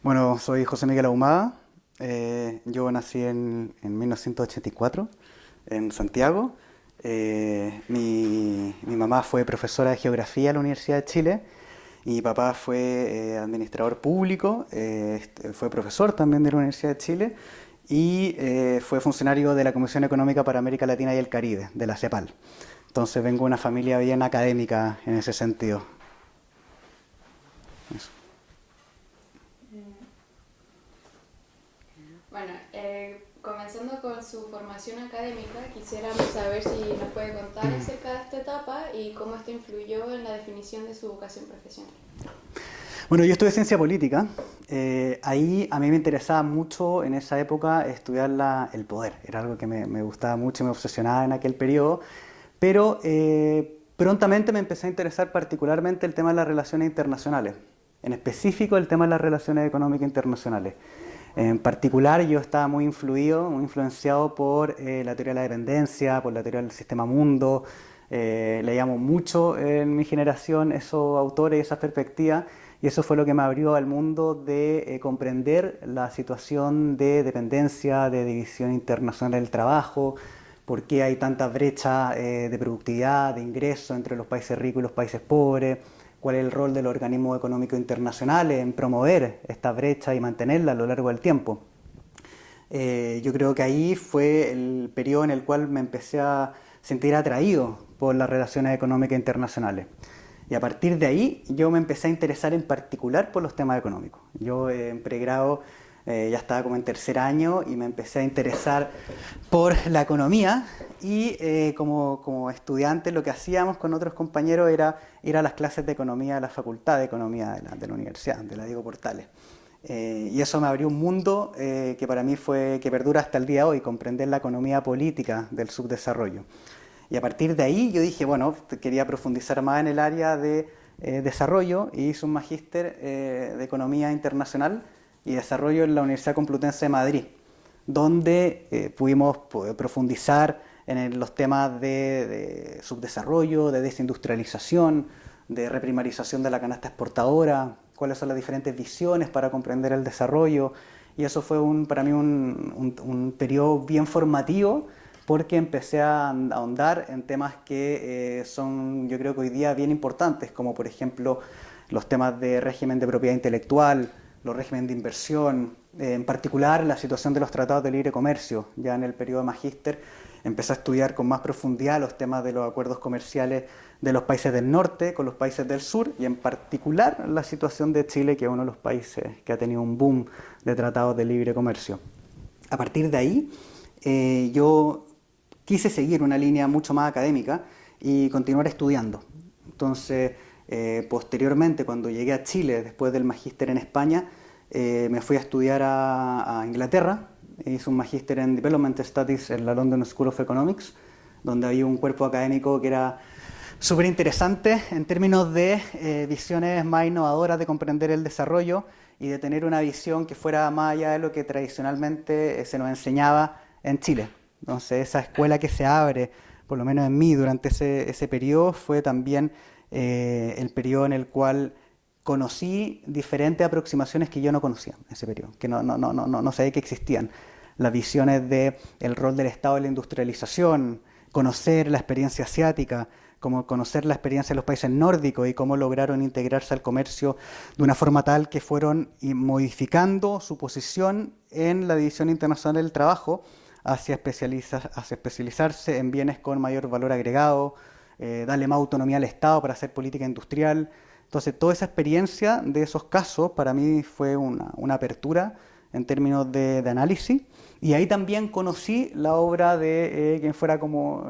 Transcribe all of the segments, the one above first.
Bueno, soy José Miguel Ahumada. Yo nací en 1984 en Santiago. Mi mamá fue profesora de geografía en la Universidad de Chile y mi papá fue administrador público, fue profesor también de la Universidad de Chile y fue funcionario de la Comisión Económica para América Latina y el Caribe, de la CEPAL. Entonces vengo de una familia bien académica en ese sentido. Eso. Bueno, comenzando con su formación académica, quisiéramos saber si nos puede contar acerca de esta etapa y cómo esto influyó en la definición de su vocación profesional. Bueno, yo estudié ciencia política. Ahí a mí me interesaba mucho en esa época estudiar el poder. Era algo que me gustaba mucho y me obsesionaba en aquel periodo. Pero prontamente me empecé a interesar particularmente el tema de las relaciones internacionales. En específico el tema de las relaciones económicas internacionales. En particular yo estaba muy influido, muy influenciado por la teoría de la dependencia, por la teoría del sistema mundo. Leíamos mucho en mi generación esos autores y esas perspectivas y eso fue lo que me abrió al mundo de comprender la situación de dependencia, de división internacional del trabajo, por qué hay tantas brechas de productividad, de ingresos entre los países ricos y los países pobres, cuál es el rol de los organismos económicos internacionales en promover esta brecha y mantenerla a lo largo del tiempo. Yo creo que ahí fue el periodo en el cual me empecé a sentir atraído por las relaciones económicas internacionales. Y a partir de ahí yo me empecé a interesar en particular por los temas económicos. Yo en pregrado ya estaba como en tercer año y me empecé a interesar por la economía y como estudiante lo que hacíamos con otros compañeros era ir a las clases de economía de la Facultad de Economía de la Universidad, de la Diego Portales. Y eso me abrió un mundo que para mí que perdura hasta el día de hoy, comprender la economía política del subdesarrollo. Y a partir de ahí yo dije, bueno, quería profundizar más en el área de desarrollo y hice un magíster de economía internacional y desarrollo en la Universidad Complutense de Madrid, donde pudimos profundizar en los temas de subdesarrollo, de desindustrialización, de reprimarización de la canasta exportadora, cuáles son las diferentes visiones para comprender el desarrollo. Y eso fue para mí un periodo bien formativo porque empecé a ahondar en temas que son, yo creo que hoy día bien importantes, como por ejemplo los temas de régimen de propiedad intelectual, los regímenes de inversión, en particular la situación de los tratados de libre comercio. Ya en el periodo de magíster empecé a estudiar con más profundidad los temas de los acuerdos comerciales de los países del norte con los países del sur y en particular la situación de Chile, que es uno de los países que ha tenido un boom de tratados de libre comercio. A partir de ahí, yo quise seguir una línea mucho más académica y continuar estudiando. Entonces, posteriormente, cuando llegué a Chile, después del magíster en España, me fui a estudiar a Inglaterra. Hice un magíster en Development Studies en la London School of Economics, donde había un cuerpo académico que era súper interesante en términos de visiones más innovadoras de comprender el desarrollo y de tener una visión que fuera más allá de lo que tradicionalmente se nos enseñaba en Chile. Entonces esa escuela que se abre, por lo menos en mí, durante ese periodo, fue también el periodo en el cual conocí diferentes aproximaciones que yo no conocía en ese periodo, que no sabía que existían. Las visiones del rol del Estado en la industrialización, conocer la experiencia asiática, como conocer la experiencia de los países nórdicos y cómo lograron integrarse al comercio de una forma tal que fueron modificando su posición en la División Internacional del Trabajo hacia especializarse en bienes con mayor valor agregado, darle más autonomía al Estado para hacer política industrial. Entonces, toda esa experiencia de esos casos para mí fue una apertura en términos de análisis. Y ahí también conocí la obra de quien fuera como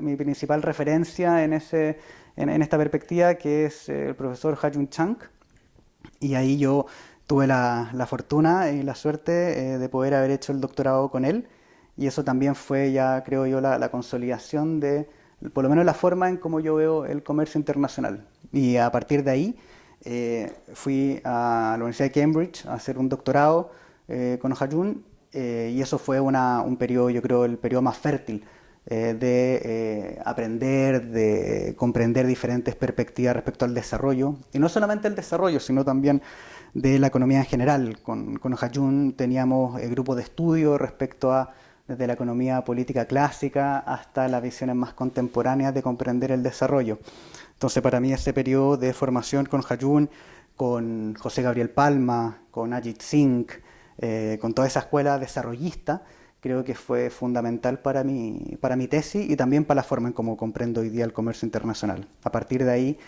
mi principal referencia en esta perspectiva, que es el profesor Ha-Joon Chang. Y ahí yo tuve la fortuna y la suerte de poder haber hecho el doctorado con él. Y eso también fue ya, creo yo, la consolidación de, por lo menos la forma en cómo yo veo el comercio internacional. Y a partir de ahí fui a la Universidad de Cambridge a hacer un doctorado con Ha-Joon y eso fue un periodo, yo creo, el periodo más fértil de aprender, de comprender diferentes perspectivas respecto al desarrollo, y no solamente el desarrollo, sino también de la economía en general. Con Ha-Joon teníamos grupos de estudio respecto a desde la economía política clásica hasta las visiones más contemporáneas de comprender el desarrollo. Entonces, para mí ese periodo de formación con Ha-Joon, con José Gabriel Palma, con Ajit Singh, con toda esa escuela desarrollista, creo que fue fundamental para mi tesis y también para la forma en cómo comprendo hoy día el comercio internacional. A partir de ahí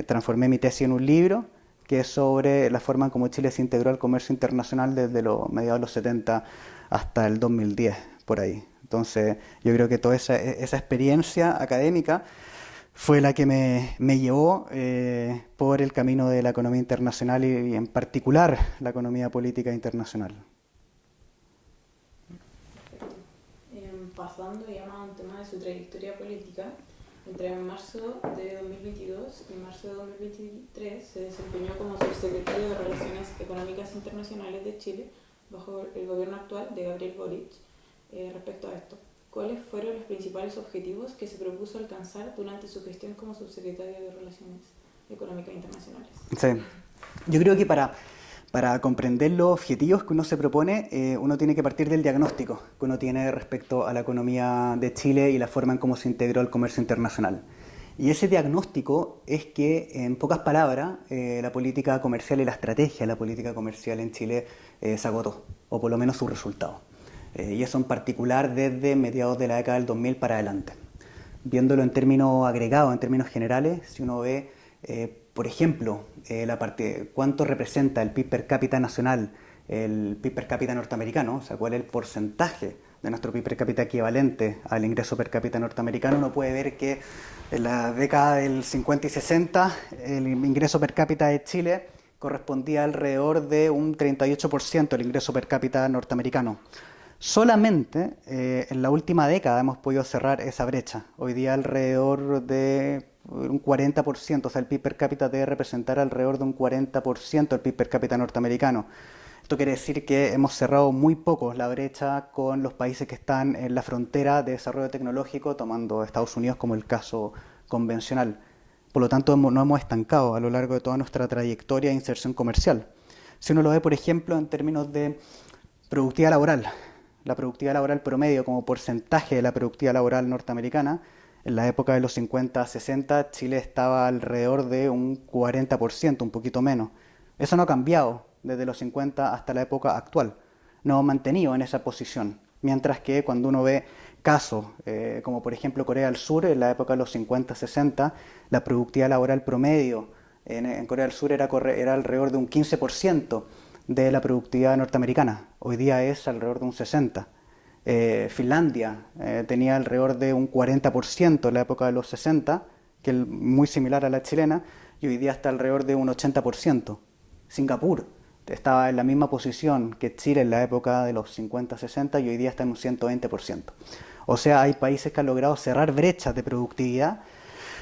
transformé mi tesis en un libro que es sobre la forma en cómo Chile se integró al comercio internacional desde los mediados de los 70 hasta el 2010, por ahí. Entonces, yo creo que toda esa experiencia académica fue la que me llevó por el camino de la economía internacional y en particular la economía política internacional. Pasando ya más a un tema de su trayectoria política, entre marzo de 2022 y marzo de 2023 se desempeñó como subsecretario de Relaciones Económicas Internacionales de Chile bajo el gobierno actual de Gabriel Boric. Respecto a esto, ¿cuáles fueron los principales objetivos que se propuso alcanzar durante su gestión como subsecretario de Relaciones Económicas Internacionales? Sí, yo creo que para comprender los objetivos que uno se propone, uno tiene que partir del diagnóstico que uno tiene respecto a la economía de Chile y la forma en cómo se integró el comercio internacional. Y ese diagnóstico es que, en pocas palabras, la política comercial y la estrategia de la política comercial en Chile se agotó, o por lo menos su resultado. Y eso en particular desde mediados de la década del 2000 para adelante. Viéndolo en términos agregados, en términos generales, si uno ve, por ejemplo, cuánto representa el PIB per cápita nacional, el PIB per cápita norteamericano, o sea, cuál es el porcentaje de nuestro PIB per cápita equivalente al ingreso per cápita norteamericano, uno puede ver que en la década del 50 y 60 el ingreso per cápita de Chile correspondía alrededor de un 38% del ingreso per cápita norteamericano. Solamente en la última década hemos podido cerrar esa brecha. Hoy día alrededor de un 40%, o sea, el PIB per cápita debe representar alrededor de un 40% del PIB per cápita norteamericano. Esto quiere decir que hemos cerrado muy poco la brecha con los países que están en la frontera de desarrollo tecnológico, tomando Estados Unidos como el caso convencional. Por lo tanto, no hemos estancado a lo largo de toda nuestra trayectoria de inserción comercial. Si uno lo ve, por ejemplo, en términos de productividad laboral, la productividad laboral promedio como porcentaje de la productividad laboral norteamericana, en la época de los 50-60, Chile estaba alrededor de un 40%, un poquito menos. Eso no ha cambiado desde los 50 hasta la época actual. Nos hemos mantenido en esa posición. Mientras que cuando uno ve casos, como por ejemplo Corea del Sur, en la época de los 50-60, la productividad laboral promedio en Corea del Sur era alrededor de un 15% de la productividad norteamericana. Hoy día es alrededor de un 60%. Finlandia tenía alrededor de un 40% en la época de los 60, que es muy similar a la chilena, y hoy día está alrededor de un 80%. Singapur estaba en la misma posición que Chile en la época de los 50-60 y hoy día está en un 120%. O sea, hay países que han logrado cerrar brechas de productividad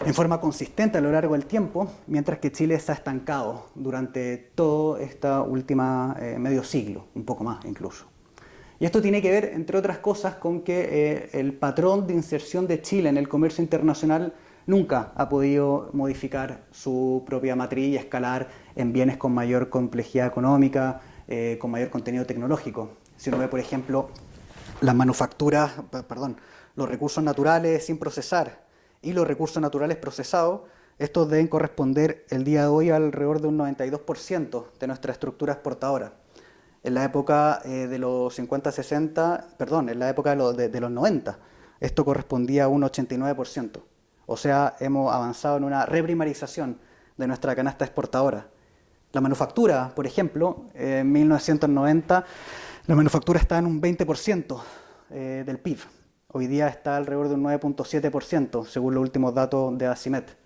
en forma consistente a lo largo del tiempo, mientras que Chile se ha estancado durante todo esta última medio siglo, un poco más incluso. Y esto tiene que ver, entre otras cosas, con que el patrón de inserción de Chile en el comercio internacional nunca ha podido modificar su propia matriz y escalar en bienes con mayor complejidad económica, con mayor contenido tecnológico. Si uno ve, por ejemplo, los recursos naturales sin procesar y los recursos naturales procesados, estos deben corresponder el día de hoy a alrededor de un 92% de nuestra estructura exportadora. En la época de los 50-60, en la época de los 90, esto correspondía a un 89%. O sea, hemos avanzado en una reprimarización de nuestra canasta exportadora. La manufactura, por ejemplo, en 1990, la manufactura estaba en un 20% del PIB. Hoy día está alrededor de un 9.7%, según los últimos datos de ACIMET.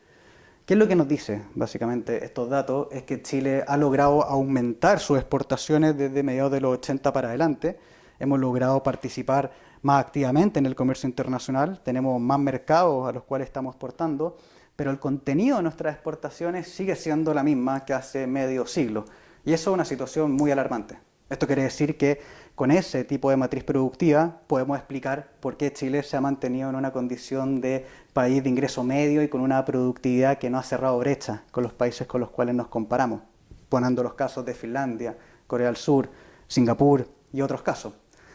¿Qué es lo que nos dice, básicamente, estos datos? Es que Chile ha logrado aumentar sus exportaciones desde mediados de los 80 para adelante. Hemos logrado participar más activamente en el comercio internacional, tenemos más mercados a los cuales estamos exportando, pero el contenido de nuestras exportaciones sigue siendo la misma que hace medio siglo. Y eso es una situación muy alarmante. Esto quiere decir que con ese tipo de matriz productiva podemos explicar por qué Chile se ha mantenido en una condición de país de ingreso medio y con una productividad que no ha cerrado brecha con los países con los cuales nos comparamos, poniendo los casos de Finlandia, Corea del Sur, Singapur y otros casos.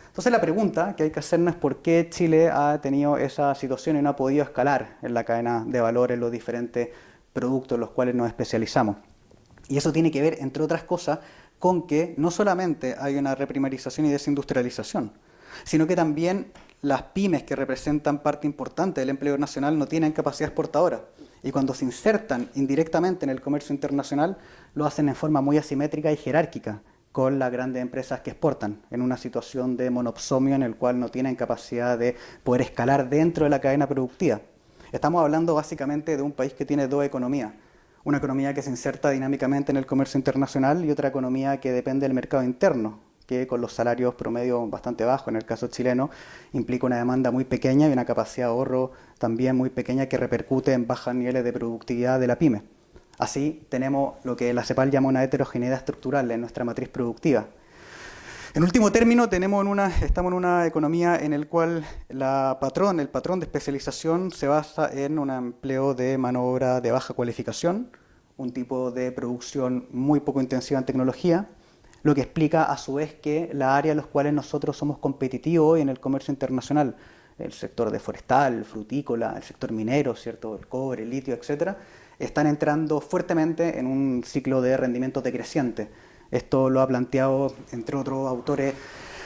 Entonces la pregunta que hay que hacernos es por qué Chile ha tenido esa situación y no ha podido escalar en la cadena de valor en los diferentes productos en los cuales nos especializamos. Y eso tiene que ver, entre otras cosas, con que no solamente hay una reprimarización y desindustrialización, sino que también las pymes, que representan parte importante del empleo nacional, no tienen capacidad exportadora. Y cuando se insertan indirectamente en el comercio internacional, lo hacen en forma muy asimétrica y jerárquica con las grandes empresas que exportan, en una situación de monopsomio en el cual no tienen capacidad de poder escalar dentro de la cadena productiva. Estamos hablando básicamente de un país que tiene dos economías. Una economía que se inserta dinámicamente en el comercio internacional y otra economía que depende del mercado interno, que con los salarios promedio bastante bajos, en el caso chileno, implica una demanda muy pequeña y una capacidad de ahorro también muy pequeña que repercute en bajos niveles de productividad de la pyme. Así tenemos lo que la CEPAL llama una heterogeneidad estructural en nuestra matriz productiva. En último término, estamos en una economía en la cual el patrón de especialización se basa en un empleo de mano de obra de baja cualificación, un tipo de producción muy poco intensiva en tecnología, lo que explica a su vez que las áreas en las cuales nosotros somos competitivos hoy en el comercio internacional, el sector de forestal, frutícola, el sector minero, ¿cierto? El cobre, el litio, etcétera, están entrando fuertemente en un ciclo de rendimiento decreciente. Esto lo ha planteado, entre otros autores,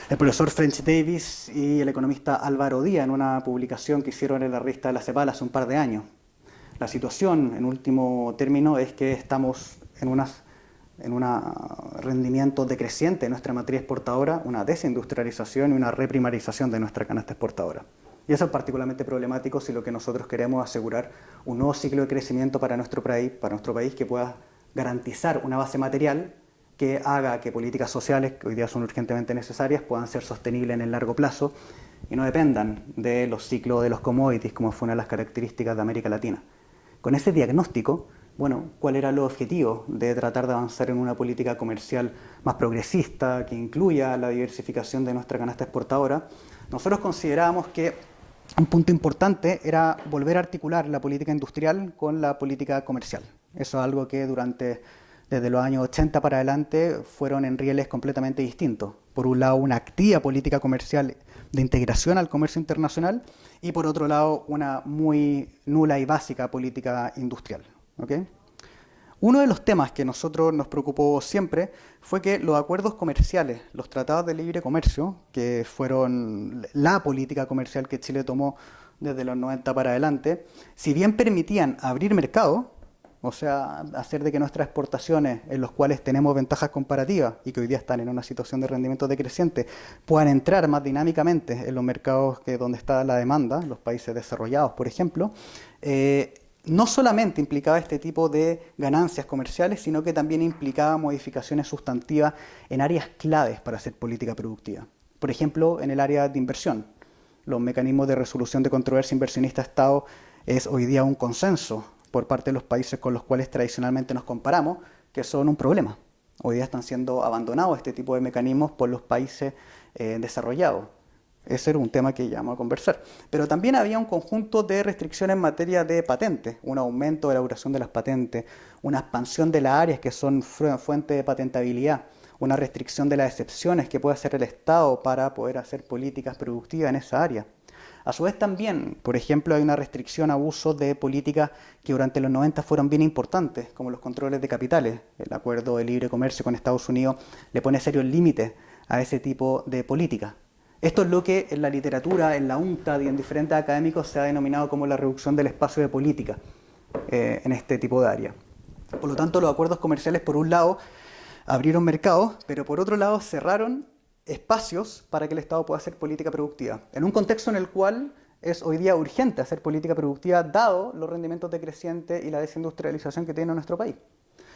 el profesor French Davis y el economista Álvaro Díaz en una publicación que hicieron en la revista de la CEPAL hace un par de años. La situación, en último término, es que estamos en un rendimiento decreciente de nuestra matriz exportadora, una desindustrialización y una reprimarización de nuestra canasta exportadora. Y eso es particularmente problemático si lo que nosotros queremos es asegurar un nuevo ciclo de crecimiento para nuestro país que pueda garantizar una base material que haga que políticas sociales, que hoy día son urgentemente necesarias, puedan ser sostenibles en el largo plazo y no dependan de los ciclos de los commodities, como fue una de las características de América Latina. Con ese diagnóstico, ¿cuál era el objetivo de tratar de avanzar en una política comercial más progresista, que incluya la diversificación de nuestra canasta exportadora? Nosotros considerábamos que un punto importante era volver a articular la política industrial con la política comercial. Eso es algo que desde los años 80 para adelante fueron en rieles completamente distintos. Por un lado, una activa política comercial de integración al comercio internacional y por otro lado, una muy nula y básica política industrial. ¿Okay? Uno de los temas que a nosotros nos preocupó siempre fue que los acuerdos comerciales, los tratados de libre comercio, que fueron la política comercial que Chile tomó desde los 90 para adelante, si bien permitían abrir mercado, o sea, hacer de que nuestras exportaciones, en las cuales tenemos ventajas comparativas y que hoy día están en una situación de rendimiento decreciente, puedan entrar más dinámicamente en los mercados donde está la demanda, los países desarrollados, por ejemplo, no solamente implicaba este tipo de ganancias comerciales, sino que también implicaba modificaciones sustantivas en áreas claves para hacer política productiva. Por ejemplo, en el área de inversión. Los mecanismos de resolución de controversia inversionista-Estado es hoy día un consenso por parte de los países con los cuales tradicionalmente nos comparamos, que son un problema. Hoy día están siendo abandonados este tipo de mecanismos por los países desarrollados. Ese era un tema que ya vamos a conversar. Pero también había un conjunto de restricciones en materia de patentes, un aumento de la duración de las patentes, una expansión de las áreas que son fuente de patentabilidad, una restricción de las excepciones que puede hacer el Estado para poder hacer políticas productivas en esa área. A su vez también, por ejemplo, hay una restricción a usos de políticas que durante los 90 fueron bien importantes, como los controles de capitales. El acuerdo de libre comercio con Estados Unidos le pone serios límites a ese tipo de políticas. Esto es lo que en la literatura, en la UNCTAD y en diferentes académicos se ha denominado como la reducción del espacio de política en este tipo de área. Por lo tanto, los acuerdos comerciales, por un lado, abrieron mercados, pero por otro lado cerraron espacios para que el Estado pueda hacer política productiva. En un contexto en el cual es hoy día urgente hacer política productiva, dado los rendimientos decrecientes y la desindustrialización que tiene nuestro país.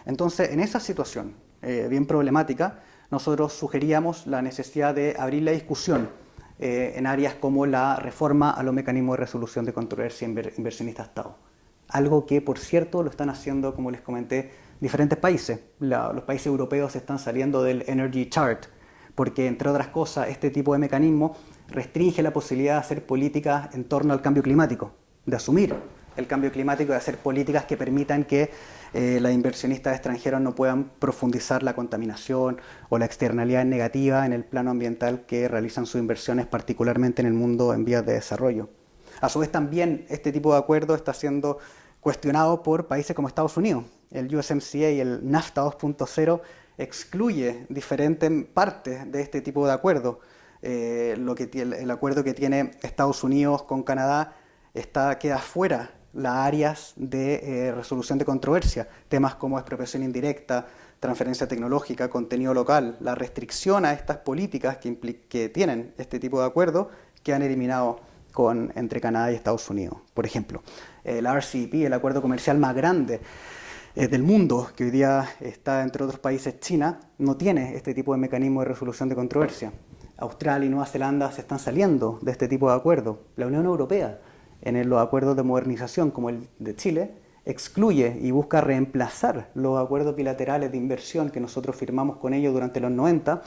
Entonces, en esa situación bien problemática, nosotros sugeríamos la necesidad de abrir la discusión en áreas como la reforma a los mecanismos de resolución de controversia inversionista-Estado. Algo que, por cierto, lo están haciendo, como les comenté, diferentes países. Los países europeos están saliendo del Energy Chart, porque entre otras cosas este tipo de mecanismo restringe la posibilidad de hacer políticas en torno al cambio climático, de asumir el cambio climático y de hacer políticas que permitan que los inversionistas extranjeros no puedan profundizar la contaminación o la externalidad negativa en el plano ambiental que realizan sus inversiones, particularmente en el mundo en vías de desarrollo. A su vez también este tipo de acuerdo está siendo cuestionado por países como Estados Unidos. El USMCA y el NAFTA 2.0 excluye diferentes partes de este tipo de acuerdo. El acuerdo que tiene Estados Unidos con Canadá queda fuera las áreas de resolución de controversia, temas como expropiación indirecta, transferencia tecnológica, contenido local, la restricción a estas políticas que tienen este tipo de acuerdos que han eliminado entre Canadá y Estados Unidos. Por ejemplo, el RCEP, el acuerdo comercial más grande del mundo, que hoy día está entre otros países China, no tiene este tipo de mecanismo de resolución de controversia. Australia y Nueva Zelanda se están saliendo de este tipo de acuerdos. La Unión Europea, en los acuerdos de modernización como el de Chile, excluye y busca reemplazar los acuerdos bilaterales de inversión que nosotros firmamos con ellos durante los 90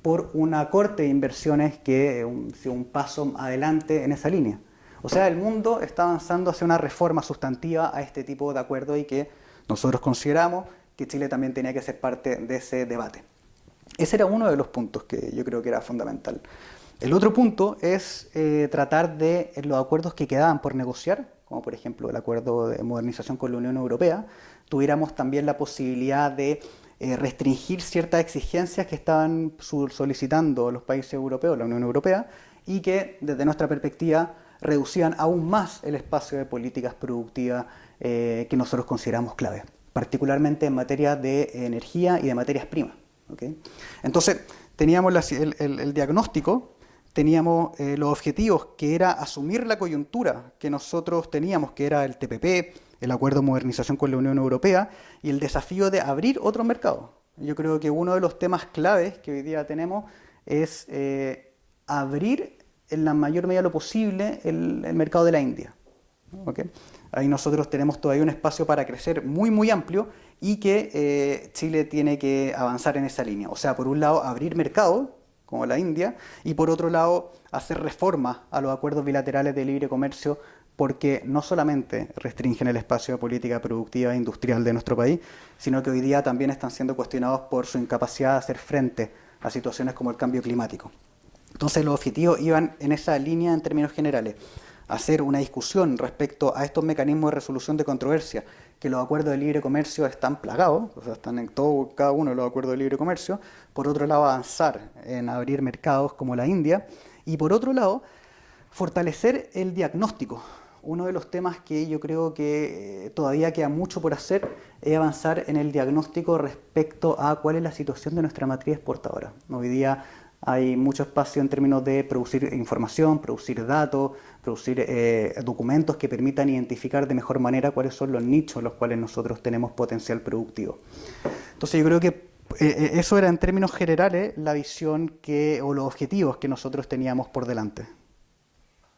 por una corte de inversiones que es un paso adelante en esa línea. O sea, el mundo está avanzando hacia una reforma sustantiva a este tipo de acuerdos y que nosotros consideramos que Chile también tenía que ser parte de ese debate. Ese era uno de los puntos que yo creo que era fundamental. El otro punto es tratar de los acuerdos que quedaban por negociar, como por ejemplo el acuerdo de modernización con la Unión Europea, tuviéramos también la posibilidad de restringir ciertas exigencias que estaban solicitando los países europeos, la Unión Europea, y que desde nuestra perspectiva reducían aún más el espacio de políticas productivas que nosotros consideramos clave, particularmente en materia de energía y de materias primas. ¿Okay? Entonces, teníamos el diagnóstico, teníamos los objetivos, que era asumir la coyuntura que nosotros teníamos, que era el TPP, el Acuerdo de Modernización con la Unión Europea, y el desafío de abrir otros mercados. Yo creo que uno de los temas claves que hoy día tenemos es abrir en la mayor medida lo posible el mercado de la India. ¿Okay? Ahí nosotros tenemos todavía un espacio para crecer muy, muy amplio y que Chile tiene que avanzar en esa línea. O sea, por un lado, abrir mercados, como la India, y por otro lado, hacer reformas a los acuerdos bilaterales de libre comercio, porque no solamente restringen el espacio de política productiva e industrial de nuestro país, sino que hoy día también están siendo cuestionados por su incapacidad de hacer frente a situaciones como el cambio climático. Entonces los objetivos iban en esa línea en términos generales. Hacer una discusión respecto a estos mecanismos de resolución de controversia, que los acuerdos de libre comercio están plagados, o sea, están en cada uno de los acuerdos de libre comercio. Por otro lado, avanzar en abrir mercados como la India. Y por otro lado, fortalecer el diagnóstico. Uno de los temas que yo creo que todavía queda mucho por hacer es avanzar en el diagnóstico respecto a cuál es la situación de nuestra matriz exportadora. Hoy día hay mucho espacio en términos de producir información, producir datos, producir documentos que permitan identificar de mejor manera cuáles son los nichos en los cuales nosotros tenemos potencial productivo. Entonces yo creo que eso era en términos generales la visión o los objetivos que nosotros teníamos por delante.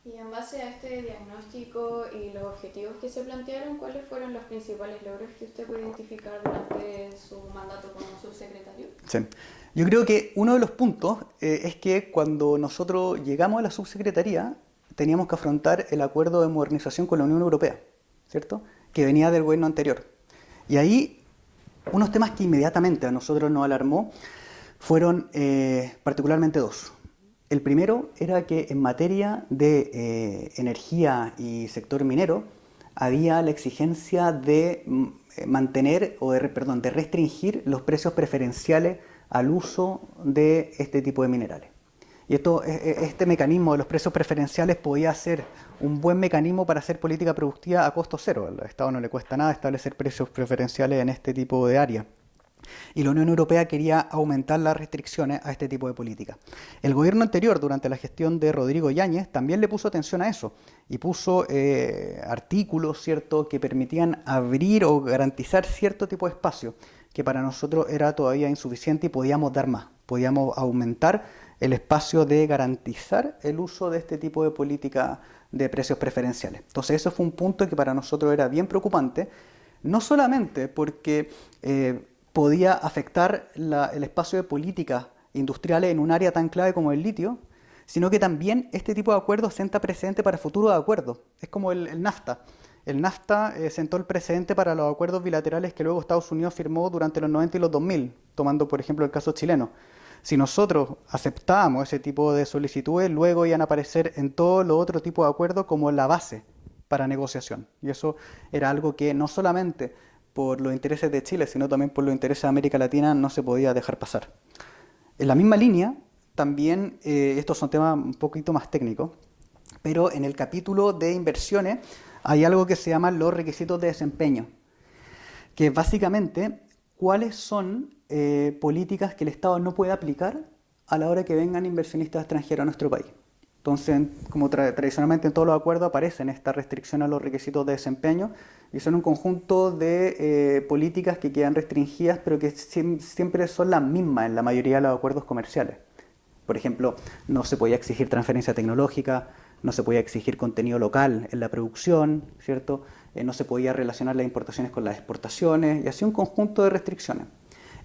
Y en base a este diagnóstico y los objetivos que se plantearon, ¿cuáles fueron los principales logros que usted puede identificar durante su mandato como subsecretario? Sí. Yo creo que uno de los puntos es que cuando nosotros llegamos a la subsecretaría teníamos que afrontar el acuerdo de modernización con la Unión Europea, ¿cierto? Que venía del gobierno anterior. Y ahí unos temas que inmediatamente a nosotros nos alarmó fueron particularmente dos. El primero era que en materia de energía y sector minero había la exigencia de mantener de restringir los precios preferenciales al uso de este tipo de minerales. Y este mecanismo de los precios preferenciales podía ser un buen mecanismo para hacer política productiva a costo cero. Al Estado no le cuesta nada establecer precios preferenciales en este tipo de áreas. Y la Unión Europea quería aumentar las restricciones a este tipo de política. El gobierno anterior, durante la gestión de Rodrigo Yáñez, también le puso atención a eso y puso artículos, ¿cierto?, que permitían abrir o garantizar cierto tipo de espacio que para nosotros era todavía insuficiente y podíamos dar más. Podíamos aumentar el espacio de garantizar el uso de este tipo de política de precios preferenciales. Entonces eso fue un punto que para nosotros era bien preocupante, no solamente porque podía afectar el espacio de política industriales en un área tan clave como el litio, sino que también este tipo de acuerdos senta precedente para futuros acuerdos. Es como el NAFTA. El NAFTA sentó el precedente para los acuerdos bilaterales que luego Estados Unidos firmó durante los 90 y los 2000, tomando por ejemplo el caso chileno. Si nosotros aceptábamos ese tipo de solicitudes, luego iban a aparecer en todos los otros tipos de acuerdos como la base para negociación. Y eso era algo que no solamente por los intereses de Chile, sino también por los intereses de América Latina no se podía dejar pasar. En la misma línea, también, estos son temas un poquito más técnicos, pero en el capítulo de inversiones hay algo que se llama los requisitos de desempeño, que es básicamente cuáles son políticas que el Estado no puede aplicar a la hora que vengan inversionistas extranjeros a nuestro país. Entonces, como tradicionalmente en todos los acuerdos aparecen estas restricciones a los requisitos de desempeño, y son un conjunto de políticas que quedan restringidas, pero que siempre son las mismas en la mayoría de los acuerdos comerciales. Por ejemplo, no se podía exigir transferencia tecnológica, no se podía exigir contenido local en la producción, ¿cierto? No se podía relacionar las importaciones con las exportaciones, y así un conjunto de restricciones.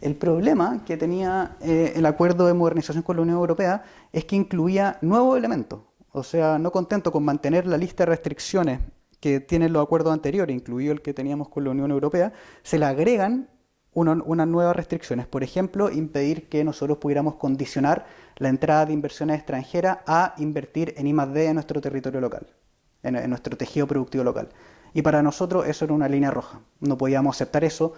El problema que tenía el acuerdo de modernización con la Unión Europea es que incluía nuevos elementos. O sea, no contento con mantener la lista de restricciones que tienen los acuerdos anteriores, incluido el que teníamos con la Unión Europea, se le agregan unas nuevas restricciones. Por ejemplo, impedir que nosotros pudiéramos condicionar la entrada de inversiones extranjeras a invertir en I+D en nuestro territorio local, en nuestro tejido productivo local. Y para nosotros eso era una línea roja. No podíamos aceptar eso.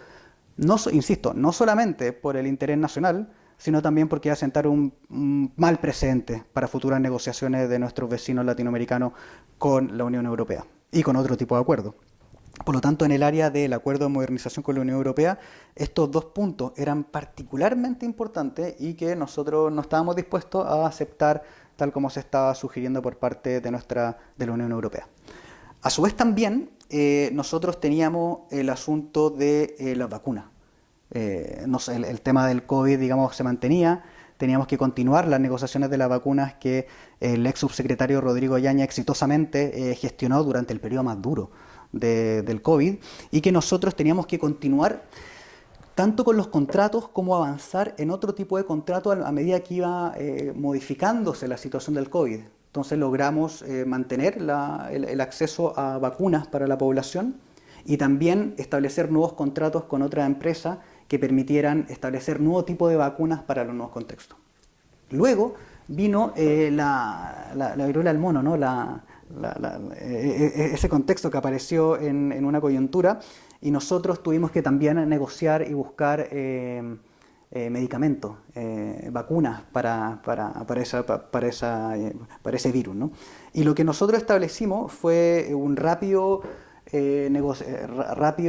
No, insisto, no solamente por el interés nacional, sino también porque iba a sentar un mal precedente para futuras negociaciones de nuestros vecinos latinoamericanos con la Unión Europea y con otro tipo de acuerdos. Por lo tanto, en el área del acuerdo de modernización con la Unión Europea, estos dos puntos eran particularmente importantes y que nosotros no estábamos dispuestos a aceptar tal como se estaba sugiriendo por parte de la Unión Europea. A su vez también, nosotros teníamos el asunto de las vacunas. El tema del COVID, digamos, se mantenía. Teníamos que continuar las negociaciones de las vacunas que el ex subsecretario Rodrigo Yaña exitosamente gestionó durante el periodo más duro del COVID, y que nosotros teníamos que continuar tanto con los contratos como avanzar en otro tipo de contratos a medida que iba modificándose la situación del COVID. Entonces logramos mantener el acceso a vacunas para la población y también establecer nuevos contratos con otras empresas que permitieran establecer nuevo tipo de vacunas para los nuevos contextos. Luego vino la viruela del mono, ¿no? Ese contexto que apareció en una coyuntura, y nosotros tuvimos que también negociar y buscar medicamentos, vacunas para ese virus, ¿no? Y lo que nosotros establecimos fue un rápido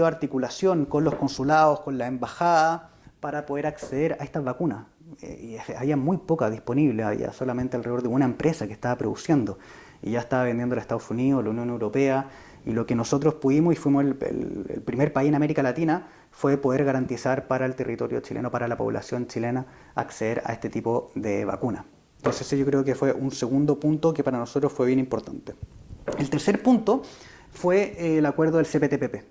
articulación con los consulados, con la embajada, para poder acceder a estas vacunas. Y había muy pocas disponibles, había solamente alrededor de una empresa que estaba produciendo y ya estaba vendiendo a Estados Unidos, la Unión Europea, y lo que nosotros pudimos, y fuimos el primer país en América Latina, fue poder garantizar para el territorio chileno, para la población chilena, acceder a este tipo de vacunas. Entonces ese yo creo que fue un segundo punto que para nosotros fue bien importante. El tercer punto fue el acuerdo del CPTPP.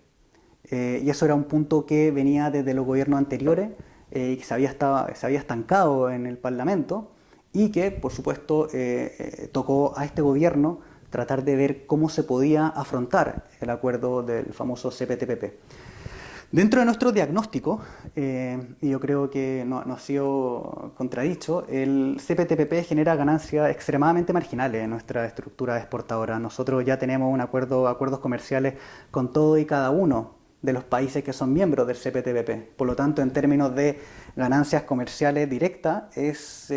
Y eso era un punto que venía desde los gobiernos anteriores, que se había estancado en el Parlamento, y que, por supuesto, tocó a este gobierno tratar de ver cómo se podía afrontar el acuerdo del famoso CPTPP. Dentro de nuestro diagnóstico, y yo creo que no ha sido contradicho, el CPTPP genera ganancias extremadamente marginales en nuestra estructura exportadora. Nosotros ya tenemos acuerdos comerciales con todo y cada uno de los países que son miembros del CPTPP. Por lo tanto, en términos de ganancias comerciales directas, es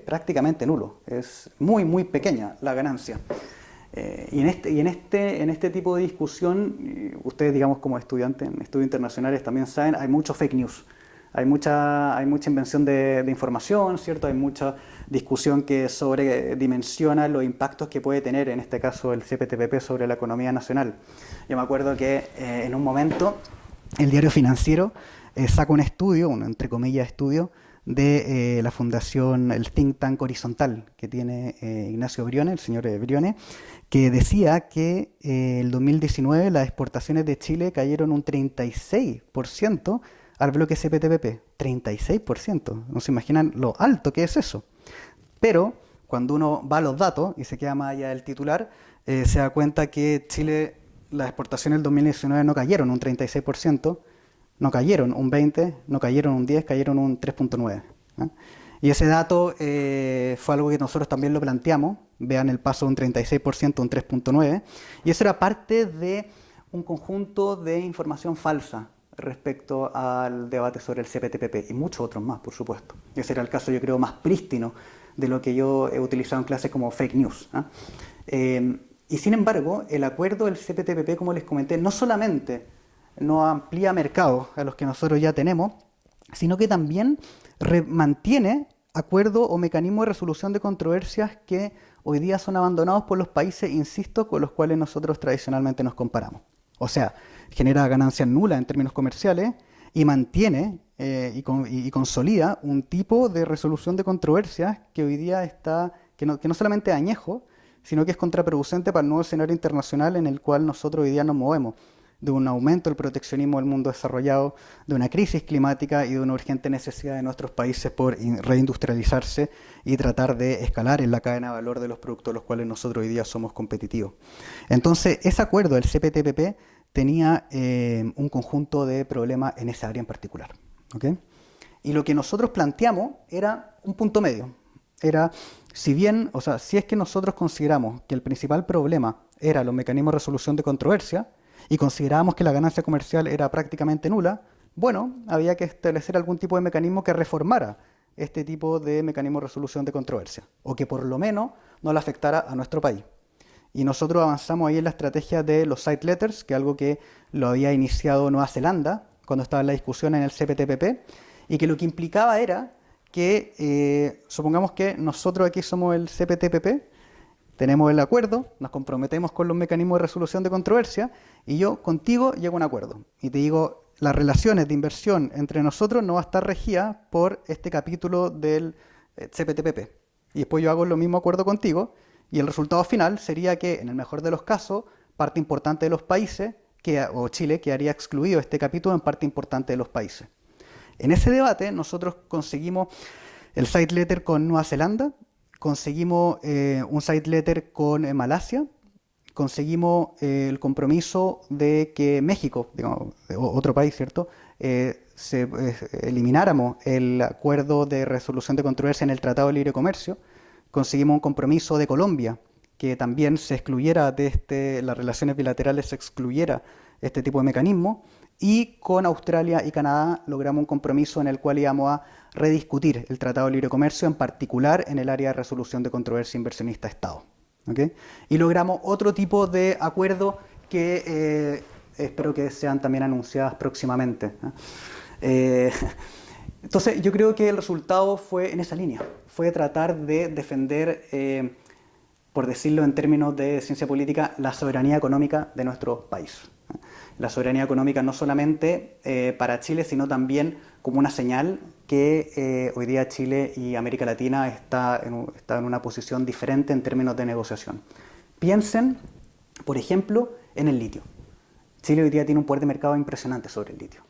prácticamente nulo. Es muy, muy pequeña la ganancia. Y en este tipo de discusión, ustedes, digamos, como estudiantes en estudios internacionales también saben, hay mucho fake news. Hay mucha invención de información, ¿cierto? Hay mucha discusión que sobredimensiona los impactos que puede tener, en este caso, el CPTPP sobre la economía nacional. Yo me acuerdo que en un momento el diario Financiero saca un estudio, un entre comillas estudio, de la fundación, el think tank horizontal que tiene Ignacio Briones, el señor Briones, que decía que el 2019 las exportaciones de Chile cayeron un 36% al bloque CPTPP. 36%. No se imaginan lo alto que es eso. Pero cuando uno va a los datos y se queda más allá del titular, se da cuenta que Chile, las exportaciones del 2019 no cayeron un 36%, no cayeron un 20%, no cayeron un 10%, cayeron un 3,9%. Y ese dato fue algo que nosotros también lo planteamos, vean el paso de un 36% a un 3,9%, y eso era parte de un conjunto de información falsa respecto al debate sobre el CPTPP, y muchos otros más, por supuesto. Ese era el caso, yo creo, más prístino de lo que yo he utilizado en clases como fake news. Y sin embargo, el acuerdo del CPTPP, como les comenté, no solamente no amplía mercados a los que nosotros ya tenemos, sino que también mantiene acuerdos o mecanismos de resolución de controversias que hoy día son abandonados por los países, insisto, con los cuales nosotros tradicionalmente nos comparamos. O sea, genera ganancias nulas en términos comerciales y mantiene y consolida un tipo de resolución de controversias que hoy día está, que no solamente es añejo, sino que es contraproducente para el nuevo escenario internacional en el cual nosotros hoy día nos movemos, de un aumento del proteccionismo del mundo desarrollado, de una crisis climática y de una urgente necesidad de nuestros países por reindustrializarse y tratar de escalar en la cadena de valor de los productos de los cuales nosotros hoy día somos competitivos. Entonces, ese acuerdo del CPTPP tenía un conjunto de problemas en esa área en particular. ¿Okay? Y lo que nosotros planteamos era un punto medio. Era, si es que nosotros consideramos que el principal problema era los mecanismos de resolución de controversia y considerábamos que la ganancia comercial era prácticamente nula, bueno, había que establecer algún tipo de mecanismo que reformara este tipo de mecanismo de resolución de controversia, o que por lo menos no le afectara a nuestro país. Y nosotros avanzamos ahí en la estrategia de los side letters, que es algo que lo había iniciado Nueva Zelanda cuando estaba en la discusión en el CPTPP, y que lo que implicaba era que, supongamos que nosotros aquí somos el CPTPP, tenemos el acuerdo, nos comprometemos con los mecanismos de resolución de controversia, y yo contigo llego a un acuerdo. Y te digo, las relaciones de inversión entre nosotros no va a estar regida por este capítulo del CPTPP. Y después yo hago lo mismo acuerdo contigo, y el resultado final sería que, en el mejor de los casos, parte importante de los países, o Chile, quedaría excluido este capítulo en parte importante de los países. En ese debate nosotros conseguimos el side letter con Nueva Zelanda, conseguimos un side letter con Malasia, conseguimos el compromiso de que México, digamos, otro país, ¿cierto?, elimináramos el acuerdo de resolución de controversia en el Tratado de Libre Comercio. Conseguimos un compromiso de Colombia, que también se excluyera las relaciones bilaterales, se excluyera este tipo de mecanismo, y con Australia y Canadá logramos un compromiso en el cual íbamos a rediscutir el Tratado de Libre Comercio, en particular en el área de resolución de controversia inversionista-Estado. ¿Okay? Y logramos otro tipo de acuerdo que espero que sean también anunciadas próximamente. Entonces yo creo que el resultado fue en esa línea, fue tratar de defender, por decirlo en términos de ciencia política, la soberanía económica de nuestro país. La soberanía económica no solamente para Chile, sino también como una señal que hoy día Chile y América Latina está en una posición diferente en términos de negociación. Piensen, por ejemplo, en el litio. Chile hoy día tiene un poder de mercado impresionante sobre el litio.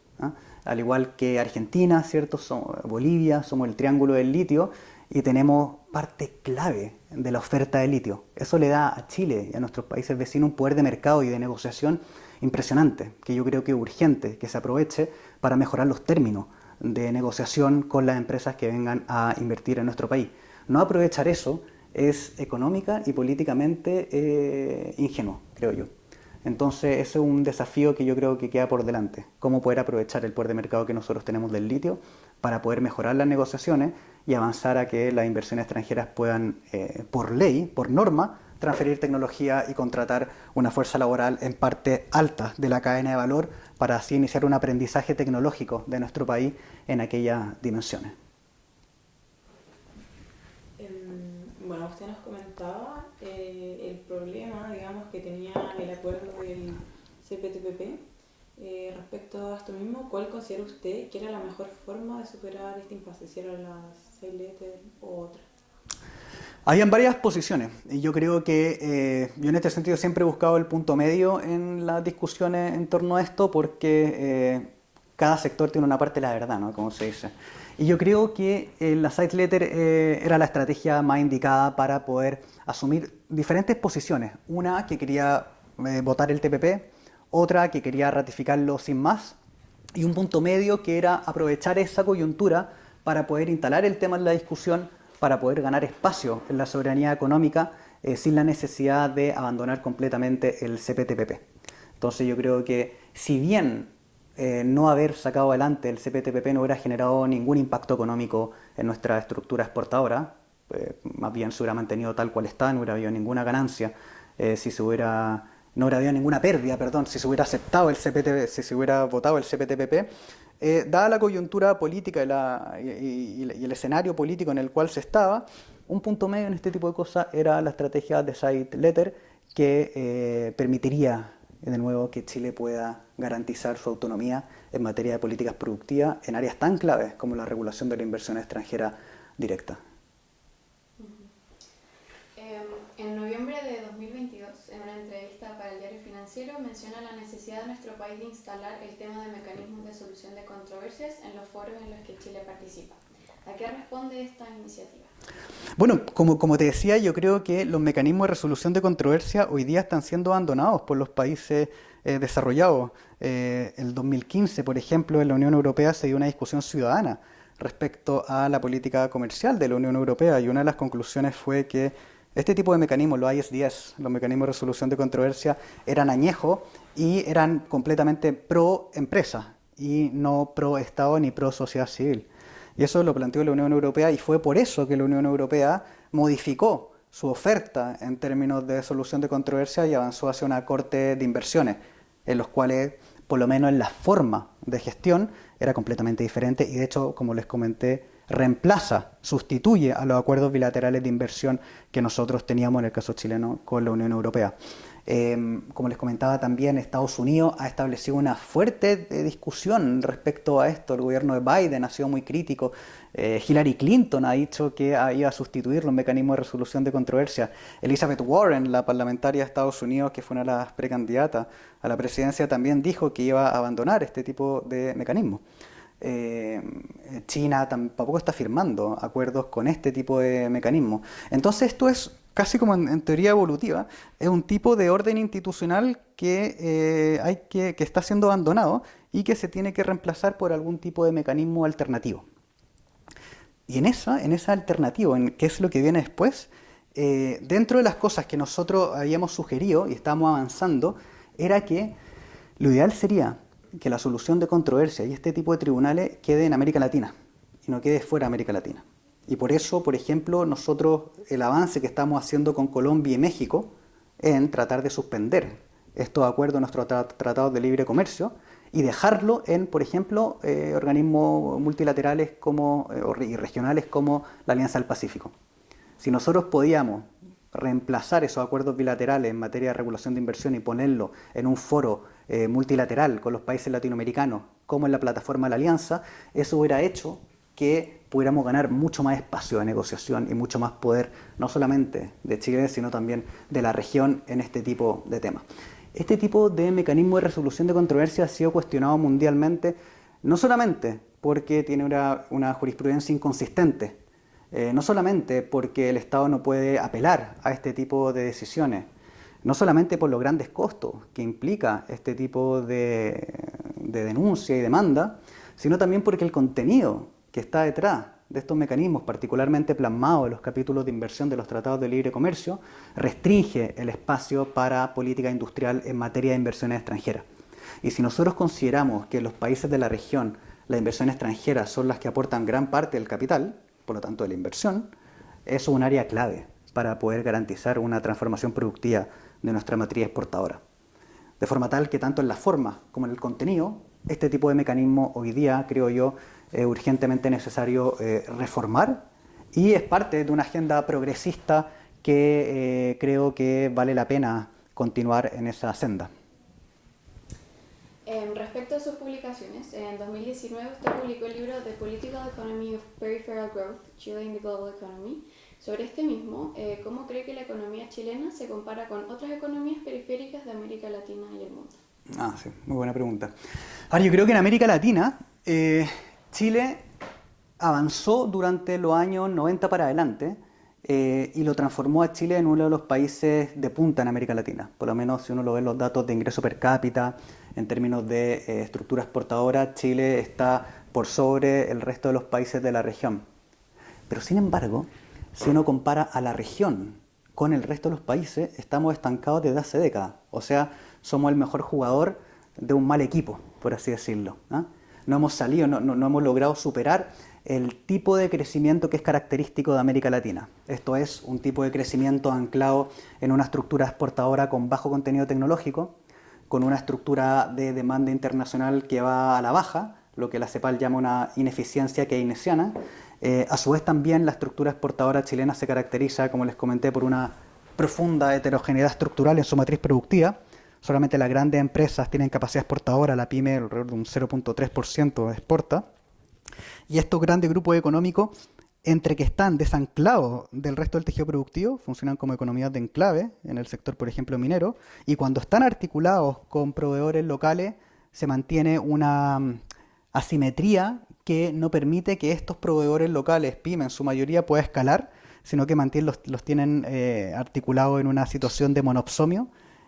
Al igual que Argentina, ¿cierto? Bolivia, somos el triángulo del litio y tenemos parte clave de la oferta de litio. Eso le da a Chile y a nuestros países vecinos un poder de mercado y de negociación impresionante, que yo creo que es urgente que se aproveche para mejorar los términos de negociación con las empresas que vengan a invertir en nuestro país. No aprovechar eso es económica y políticamente ingenuo, creo yo. Entonces ese es un desafío que yo creo que queda por delante, cómo poder aprovechar el poder de mercado que nosotros tenemos del litio para poder mejorar las negociaciones y avanzar a que las inversiones extranjeras puedan, por ley, por norma, transferir tecnología y contratar una fuerza laboral en parte alta de la cadena de valor para así iniciar un aprendizaje tecnológico de nuestro país en aquellas dimensiones. Bueno, usted nos comentaba el problema, digamos, que tenía el acuerdo del CPTPP. Respecto a esto mismo, ¿cuál considera usted que era la mejor forma de superar este impasse? ¿Si era la side letter o otra? Habían varias posiciones y yo creo que yo en este sentido siempre he buscado el punto medio en las discusiones en torno a esto porque cada sector tiene una parte de la verdad, ¿no? Como se dice. Y yo creo que la side letter era la estrategia más indicada para poder asumir diferentes posiciones. Una que quería votar el TPP, otra que quería ratificarlo sin más, y un punto medio que era aprovechar esa coyuntura para poder instalar el tema en la discusión, para poder ganar espacio en la soberanía económica sin la necesidad de abandonar completamente el CPTPP. Entonces yo creo que si bien no haber sacado adelante el CPTPP no hubiera generado ningún impacto económico en nuestra estructura exportadora, más bien se hubiera mantenido tal cual está, no hubiera habido ninguna ganancia, no hubiera habido ninguna pérdida, perdón, si se hubiera aceptado el CPTPP, si se hubiera votado el CPTPP, dada la coyuntura política y el escenario político en el cual se estaba, un punto medio en este tipo de cosas era la estrategia de side letter que permitiría de nuevo que Chile pueda garantizar su autonomía en materia de políticas productivas en áreas tan claves como la regulación de la inversión extranjera directa. En noviembre de 2022, en una entrevista para el Diario Financiero, menciona la necesidad de nuestro país de instalar el tema de mecanismos de solución de controversias en los foros en los que Chile participa. ¿A qué responde esta iniciativa? Bueno, como te decía, yo creo que los mecanismos de resolución de controversia hoy día están siendo abandonados por los países desarrollados. El 2015, por ejemplo, en la Unión Europea se dio una discusión ciudadana respecto a la política comercial de la Unión Europea y una de las conclusiones fue que este tipo de mecanismos, los ISDS, los mecanismos de resolución de controversia, eran añejos y eran completamente pro empresa y no pro Estado ni pro sociedad civil. Y eso lo planteó la Unión Europea y fue por eso que la Unión Europea modificó su oferta en términos de solución de controversia y avanzó hacia una corte de inversiones, en los cuales, por lo menos en la forma de gestión, era completamente diferente y de hecho, como les comenté, sustituye a los acuerdos bilaterales de inversión que nosotros teníamos en el caso chileno con la Unión Europea. Como les comentaba también, Estados Unidos ha establecido una fuerte discusión respecto a esto. El gobierno de Biden ha sido muy crítico. Hillary Clinton ha dicho que iba a sustituir los mecanismos de resolución de controversia. Elizabeth Warren, la parlamentaria de Estados Unidos, que fue una de las precandidatas a la presidencia, también dijo que iba a abandonar este tipo de mecanismos. China tampoco está firmando acuerdos con este tipo de mecanismos. Entonces esto es casi como en teoría evolutiva, es un tipo de orden institucional que está siendo abandonado y que se tiene que reemplazar por algún tipo de mecanismo alternativo. Y en esa alternativa, en qué es lo que viene después, dentro de las cosas que nosotros habíamos sugerido y estábamos avanzando, era que lo ideal sería que la solución de controversia y este tipo de tribunales quede en América Latina y no quede fuera de América Latina. Y por eso, por ejemplo, nosotros el avance que estamos haciendo con Colombia y México en tratar de suspender estos acuerdos, nuestros tratados de libre comercio y dejarlo en, por ejemplo, organismos multilaterales y regionales como la Alianza del Pacífico. Si nosotros podíamos reemplazar esos acuerdos bilaterales en materia de regulación de inversión y ponerlo en un foro multilateral con los países latinoamericanos, como en la plataforma de la Alianza, eso hubiera hecho que pudiéramos ganar mucho más espacio de negociación y mucho más poder, no solamente de Chile, sino también de la región en este tipo de temas. Este tipo de mecanismo de resolución de controversia ha sido cuestionado mundialmente, no solamente porque tiene una jurisprudencia inconsistente, no solamente porque el Estado no puede apelar a este tipo de decisiones, no solamente por los grandes costos que implica este tipo de denuncia y demanda, sino también porque el contenido que está detrás de estos mecanismos, particularmente plasmados en los capítulos de inversión de los tratados de libre comercio, restringe el espacio para política industrial en materia de inversiones extranjeras. Y si nosotros consideramos que los países de la región, las inversiones extranjeras son las que aportan gran parte del capital, por lo tanto de la inversión, eso es un área clave para poder garantizar una transformación productiva de nuestra matriz exportadora. De forma tal que tanto en la forma como en el contenido, este tipo de mecanismo hoy día, creo yo, es urgentemente necesario reformar y es parte de una agenda progresista que creo que vale la pena continuar en esa senda. Respecto a sus publicaciones, en 2019 usted publicó el libro The Political Economy of Peripheral Growth, Chile in the Global Economy. Sobre este mismo, ¿cómo cree que la economía chilena se compara con otras economías periféricas de América Latina y el mundo? Ah, sí, muy buena pregunta. Ahora, yo creo que en América Latina, Chile avanzó durante los años 90 para adelante y lo transformó a Chile en uno de los países de punta en América Latina. Por lo menos si uno lo ve en los datos de ingreso per cápita, en términos de estructura exportadora, Chile está por sobre el resto de los países de la región. Pero sin embargo, si uno compara a la región con el resto de los países, estamos estancados desde hace décadas. O sea, somos el mejor jugador de un mal equipo, por así decirlo, ¿eh? No hemos salido, no hemos logrado superar el tipo de crecimiento que es característico de América Latina. Esto es un tipo de crecimiento anclado en una estructura exportadora con bajo contenido tecnológico, con una estructura de demanda internacional que va a la baja, lo que la CEPAL llama una ineficiencia keynesiana. A su vez también la estructura exportadora chilena se caracteriza, como les comenté, por una profunda heterogeneidad estructural en su matriz productiva. Solamente las grandes empresas tienen capacidad exportadora, la pyme alrededor de un 0.3% exporta. Y estos grandes grupos económicos, entre que están desanclados del resto del tejido productivo, funcionan como economías de enclave en el sector, por ejemplo, minero, y cuando están articulados con proveedores locales, se mantiene una asimetría que no permite que estos proveedores locales, pyme en su mayoría, pueda escalar, sino que los tienen articulados en una situación de monopsomio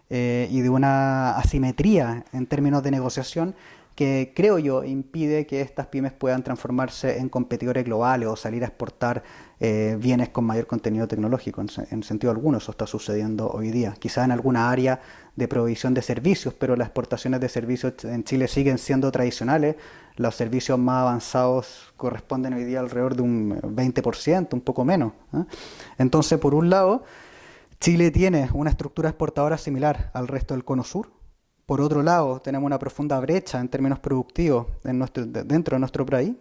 y de una asimetría en términos de negociación que creo yo impide que estas pymes puedan transformarse en competidores globales o salir a exportar bienes con mayor contenido tecnológico. En sentido alguno eso está sucediendo hoy día. Quizás en alguna área de provisión de servicios, pero las exportaciones de servicios en Chile siguen siendo tradicionales. Los servicios más avanzados corresponden hoy día alrededor de un 20%, un poco menos, ¿eh? Entonces, por un lado, Chile tiene una estructura exportadora similar al resto del Cono Sur. Por otro lado, tenemos una profunda brecha en términos productivos dentro de nuestro país.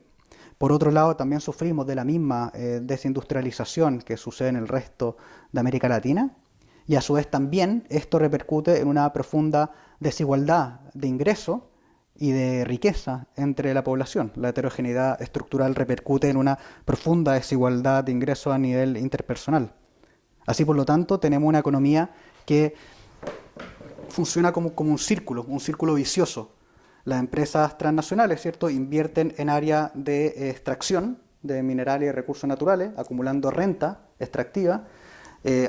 Por otro lado, también sufrimos de la misma desindustrialización que sucede en el resto de América Latina. Y a su vez también esto repercute en una profunda desigualdad de ingreso y de riqueza entre la población. La heterogeneidad estructural repercute en una profunda desigualdad de ingresos a nivel interpersonal. Así, por lo tanto, tenemos una economía que funciona como un círculo vicioso. Las empresas transnacionales, ¿cierto?, invierten en áreas de extracción de minerales y recursos naturales, acumulando renta extractiva.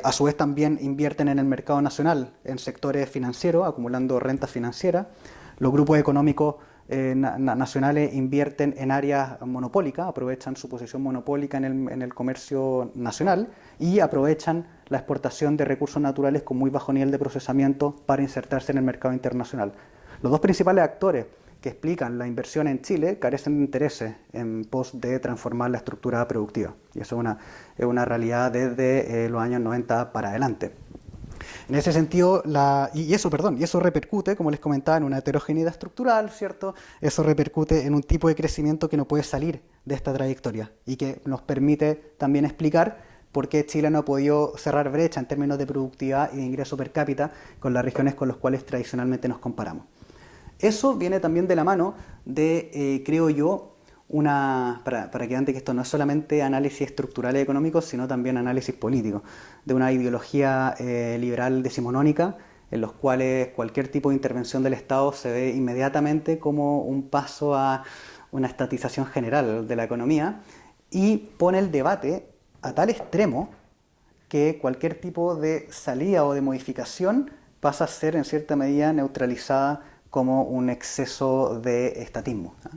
A su vez también invierten en el mercado nacional, en sectores financieros, acumulando renta financiera. Los grupos económicos nacionales invierten en áreas monopólicas, aprovechan su posición monopólica en el comercio nacional y aprovechan la exportación de recursos naturales con muy bajo nivel de procesamiento para insertarse en el mercado internacional. Los dos principales actores que explican la inversión en Chile carecen de intereses en pos de transformar la estructura productiva. Y eso es una realidad desde los años 90 para adelante. En ese sentido, y eso repercute, como les comentaba, en una heterogeneidad estructural, ¿cierto? Eso repercute en un tipo de crecimiento que no puede salir de esta trayectoria y que nos permite también explicar por qué Chile no ha podido cerrar brecha en términos de productividad y de ingreso per cápita con las regiones con las cuales tradicionalmente nos comparamos. Eso viene también de la mano de, creo yo, para que vean que esto no es solamente análisis estructural y económico, sino también análisis político, de una ideología liberal decimonónica, en los cuales cualquier tipo de intervención del Estado se ve inmediatamente como un paso a una estatización general de la economía y pone el debate a tal extremo que cualquier tipo de salida o de modificación pasa a ser en cierta medida neutralizada como un exceso de estatismo, ¿eh?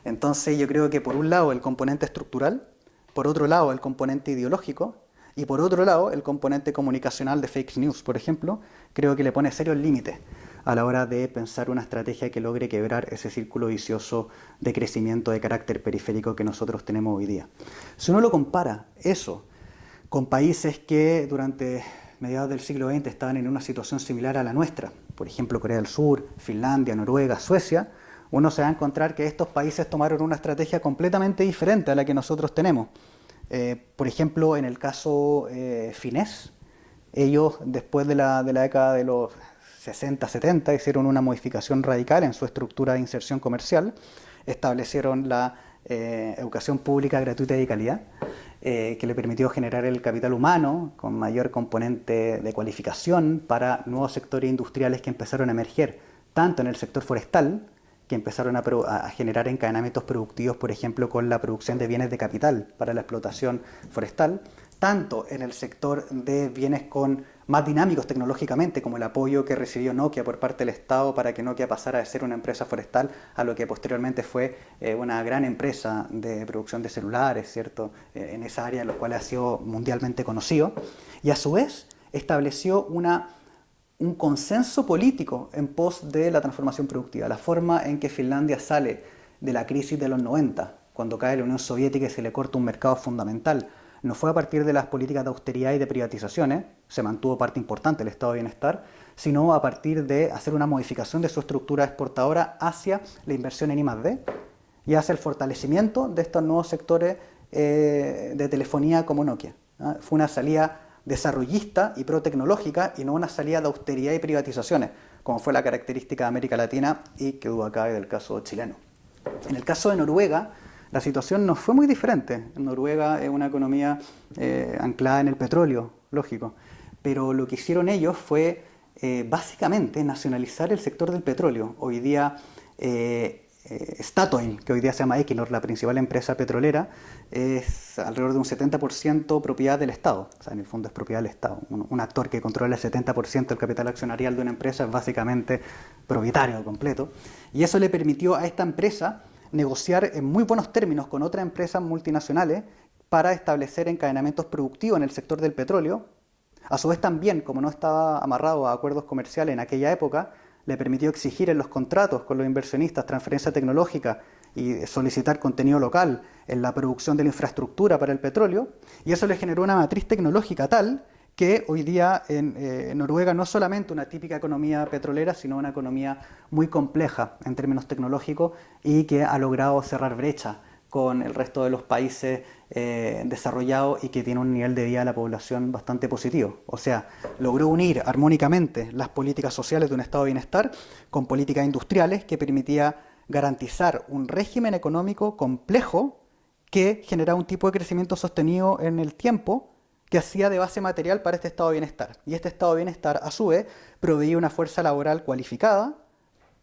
Entonces yo creo que por un lado el componente estructural, por otro lado el componente ideológico y por otro lado el componente comunicacional de fake news, por ejemplo, creo que le pone serios límites a la hora de pensar una estrategia que logre quebrar ese círculo vicioso de crecimiento de carácter periférico que nosotros tenemos hoy día. Si uno lo compara eso con países que durante mediados del siglo XX estaban en una situación similar a la nuestra, por ejemplo Corea del Sur, Finlandia, Noruega, Suecia, uno se va a encontrar que estos países tomaron una estrategia completamente diferente a la que nosotros tenemos. Por ejemplo, en el caso finés, ellos después de la década de los 60, 70 hicieron una modificación radical en su estructura de inserción comercial, establecieron la educación pública gratuita y de calidad, que le permitió generar el capital humano con mayor componente de cualificación para nuevos sectores industriales que empezaron a emerger tanto en el sector forestal, que empezaron a generar encadenamientos productivos, por ejemplo, con la producción de bienes de capital para la explotación forestal, tanto en el sector de bienes más dinámicos tecnológicamente, como el apoyo que recibió Nokia por parte del Estado para que Nokia pasara de ser una empresa forestal a lo que posteriormente fue una gran empresa de producción de celulares, ¿cierto? En esa área, en la cual ha sido mundialmente conocido, y a su vez estableció un consenso político en pos de la transformación productiva. La forma en que Finlandia sale de la crisis de los 90, cuando cae la Unión Soviética y se le corta un mercado fundamental, no fue a partir de las políticas de austeridad y de privatizaciones, se mantuvo parte importante del estado de bienestar, sino a partir de hacer una modificación de su estructura exportadora hacia la inversión en I+D y hacia el fortalecimiento de estos nuevos sectores de telefonía como Nokia. Fue una salida desarrollista y pro-tecnológica y no una salida de austeridad y privatizaciones, como fue la característica de América Latina y que duda cabe del caso chileno. En el caso de Noruega, la situación no fue muy diferente. Noruega es una economía anclada en el petróleo, lógico, pero lo que hicieron ellos fue básicamente nacionalizar el sector del petróleo. Hoy día Statoil, que hoy día se llama Equinor, la principal empresa petrolera, es alrededor de un 70% propiedad del Estado. O sea, en el fondo es propiedad del Estado. Un actor que controla el 70% del capital accionarial de una empresa es básicamente propietario completo. Y eso le permitió a esta empresa negociar en muy buenos términos con otras empresas multinacionales para establecer encadenamientos productivos en el sector del petróleo. A su vez también, como no estaba amarrado a acuerdos comerciales en aquella época, le permitió exigir en los contratos con los inversionistas transferencia tecnológica y solicitar contenido local en la producción de la infraestructura para el petróleo, y eso le generó una matriz tecnológica tal que hoy día en Noruega no es solamente una típica economía petrolera, sino una economía muy compleja en términos tecnológicos y que ha logrado cerrar brecha con el resto de los países desarrollados y que tiene un nivel de vida de la población bastante positivo. O sea, logró unir armónicamente las políticas sociales de un estado de bienestar con políticas industriales que permitía garantizar un régimen económico complejo que generaba un tipo de crecimiento sostenido en el tiempo que hacía de base material para este estado de bienestar. Y este estado de bienestar, a su vez, proveía una fuerza laboral cualificada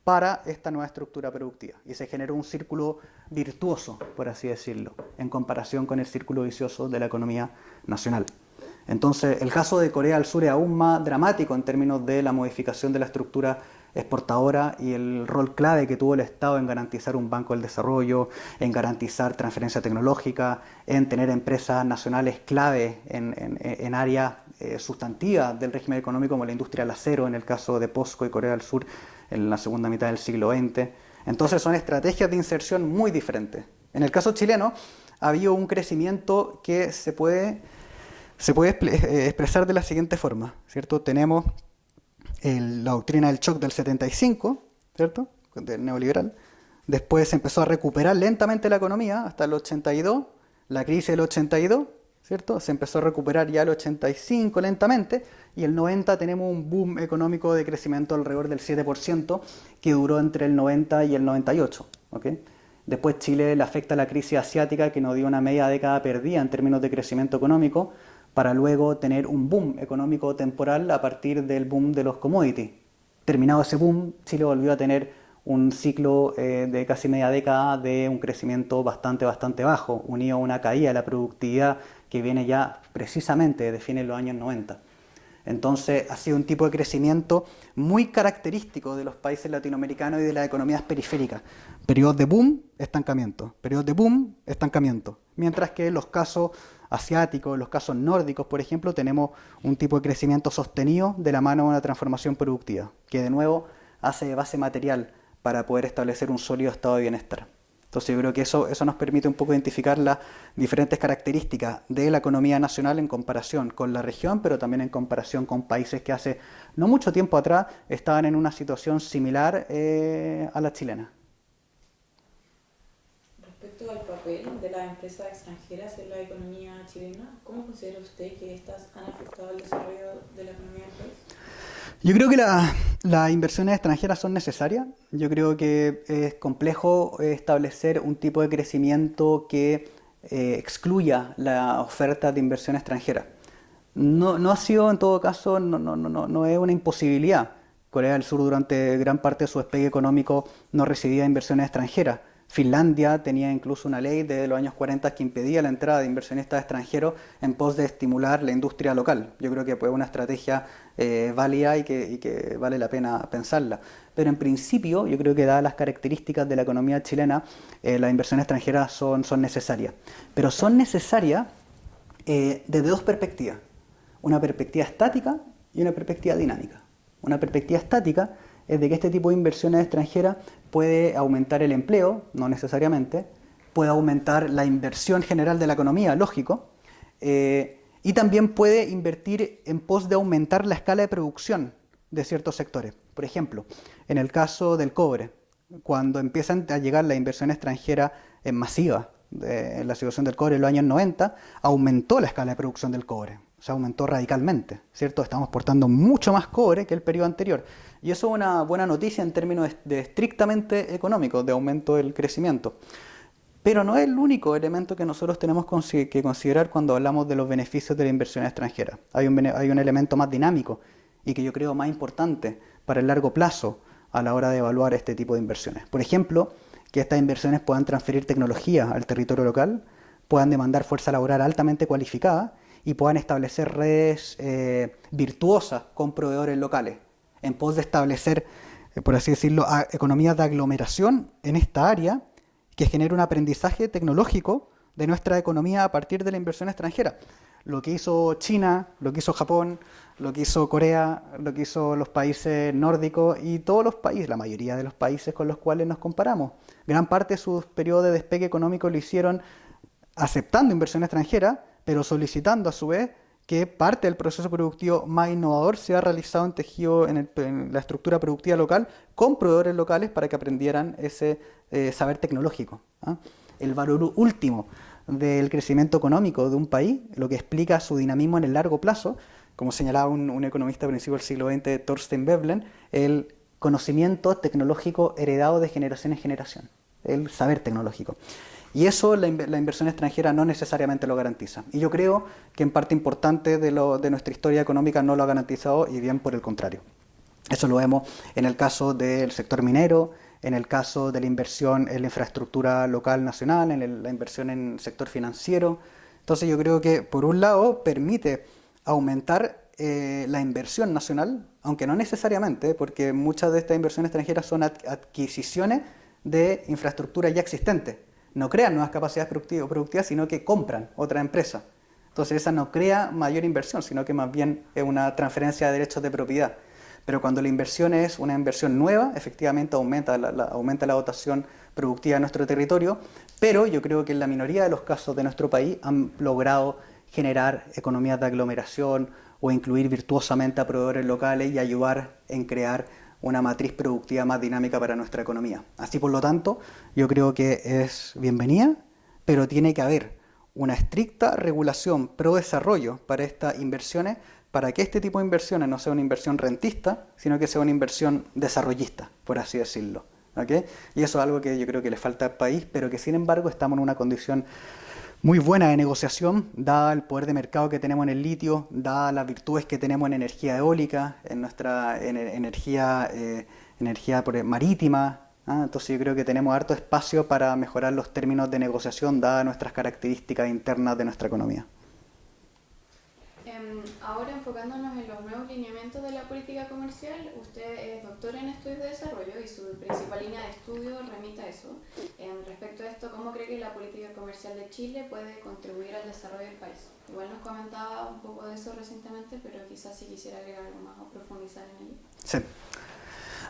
para esta nueva estructura productiva. Y se generó un círculo virtuoso, por así decirlo, en comparación con el círculo vicioso de la economía nacional. Entonces, el caso de Corea del Sur es aún más dramático en términos de la modificación de la estructura exportadora y el rol clave que tuvo el Estado en garantizar un banco del desarrollo, en garantizar transferencia tecnológica, en tener empresas nacionales clave en áreas sustantivas del régimen económico como la industria del acero, en el caso de POSCO y Corea del Sur en la segunda mitad del siglo XX. Entonces son estrategias de inserción muy diferentes. En el caso chileno ha habido un crecimiento que se puede expresar de la siguiente forma, ¿cierto? Tenemos la doctrina del shock del 75, ¿cierto? Del neoliberal. Después se empezó a recuperar lentamente la economía hasta el 82, la crisis del 82, ¿cierto? Se empezó a recuperar ya el 85 lentamente, y el 90 tenemos un boom económico de crecimiento alrededor del 7% que duró entre el 90 y el 98, ¿ok? Después Chile le afecta la crisis asiática que nos dio una media década perdida en términos de crecimiento económico, para luego tener un boom económico temporal a partir del boom de los commodities. Terminado ese boom, Chile volvió a tener un ciclo de casi media década de un crecimiento bastante bajo, unido a una caída de la productividad que viene ya precisamente de fines de los años 90. Entonces ha sido un tipo de crecimiento muy característico de los países latinoamericanos y de las economías periféricas. Periodos de boom, estancamiento. Periodos de boom, estancamiento. Mientras que en los casos asiáticos, en los casos nórdicos, por ejemplo, tenemos un tipo de crecimiento sostenido de la mano de una transformación productiva, que de nuevo hace de base material para poder establecer un sólido estado de bienestar. Entonces yo creo que eso nos permite un poco identificar las diferentes características de la economía nacional en comparación con la región, pero también en comparación con países que hace no mucho tiempo atrás estaban en una situación similar a la chilena. Respecto al papel de las empresas extranjeras en la economía chilena, ¿cómo considera usted que estas han afectado el desarrollo de la economía del país? Yo creo que las inversiones extranjeras son necesarias. Yo creo que es complejo establecer un tipo de crecimiento que excluya la oferta de inversión extranjera. No ha sido, en todo caso, no es una imposibilidad. Corea del Sur durante gran parte de su despegue económico no recibía inversiones extranjeras. Finlandia tenía incluso una ley de los años 40 que impedía la entrada de inversionistas extranjeros en pos de estimular la industria local. Yo creo que fue una estrategia válida y que vale la pena pensarla. Pero en principio, yo creo que dadas las características de la economía chilena, las inversiones extranjeras son necesarias. Pero son necesarias desde dos perspectivas. Una perspectiva estática y una perspectiva dinámica. Una perspectiva estática es de que este tipo de inversiones extranjeras puede aumentar el empleo, no necesariamente, puede aumentar la inversión general de la economía, lógico, y también puede invertir en pos de aumentar la escala de producción de ciertos sectores. Por ejemplo, en el caso del cobre, cuando empiezan a llegar la inversión extranjera masiva en la situación del cobre en los años 90, aumentó la escala de producción del cobre. O sea, aumentó radicalmente, ¿cierto? Estamos exportando mucho más cobre que el periodo anterior. Y eso es una buena noticia en términos de estrictamente económicos, de aumento del crecimiento. Pero no es el único elemento que nosotros tenemos que considerar cuando hablamos de los beneficios de la inversión extranjera. Hay un elemento más dinámico y que yo creo más importante para el largo plazo a la hora de evaluar este tipo de inversiones. Por ejemplo, que estas inversiones puedan transferir tecnología al territorio local, puedan demandar fuerza laboral altamente cualificada y puedan establecer redes virtuosas con proveedores locales, en pos de establecer, por así decirlo, economías de aglomeración en esta área que genere un aprendizaje tecnológico de nuestra economía a partir de la inversión extranjera. Lo que hizo China, lo que hizo Japón, lo que hizo Corea, lo que hizo los países nórdicos y todos los países, la mayoría de los países con los cuales nos comparamos. Gran parte de su periodo de despegue económico lo hicieron aceptando inversión extranjera, pero solicitando a su vez que parte del proceso productivo más innovador sea realizado en tejido, en la estructura productiva local, con proveedores locales para que aprendieran ese saber tecnológico. El valor último del crecimiento económico de un país, lo que explica su dinamismo en el largo plazo, como señalaba un economista a principios del siglo XX, Thorstein Veblen, el conocimiento tecnológico heredado de generación en generación, el saber tecnológico. Y eso la inversión extranjera no necesariamente lo garantiza. Y yo creo que en parte importante de nuestra historia económica no lo ha garantizado y bien por el contrario. Eso lo vemos en el caso del sector minero, en el caso de la inversión en la infraestructura local nacional, en la inversión en el sector financiero. Entonces yo creo que por un lado permite aumentar la inversión nacional, aunque no necesariamente, porque muchas de estas inversiones extranjeras son adquisiciones de infraestructura ya existente. No crean nuevas capacidades productivas, sino que compran otra empresa. Entonces esa no crea mayor inversión, sino que más bien es una transferencia de derechos de propiedad. Pero cuando la inversión es una inversión nueva, efectivamente aumenta la dotación productiva de nuestro territorio, pero yo creo que en la minoría de los casos de nuestro país han logrado generar economías de aglomeración o incluir virtuosamente a proveedores locales y ayudar en crear una matriz productiva más dinámica para nuestra economía. Así, por lo tanto, yo creo que es bienvenida, pero tiene que haber una estricta regulación pro desarrollo para estas inversiones, para que este tipo de inversiones no sea una inversión rentista, sino que sea una inversión desarrollista, por así decirlo. ¿Okay? Y eso es algo que yo creo que le falta al país, pero que sin embargo estamos en una condición muy buena de negociación, dada el poder de mercado que tenemos en el litio, dada las virtudes que tenemos en energía eólica, en nuestra energía marítima. Entonces yo creo que tenemos harto espacio para mejorar los términos de negociación, dadas nuestras características internas de nuestra economía. Ahora enfocándonos en los nuevos lineamientos de la política comercial, usted es doctor en estudios de desarrollo y su principal línea de estudio remite a eso. Respecto a esto, ¿cómo cree que la política comercial de Chile puede contribuir al desarrollo del país? Igual nos comentaba un poco de eso recientemente, pero quizás si quisiera agregar algo más o profundizar en ello. Sí.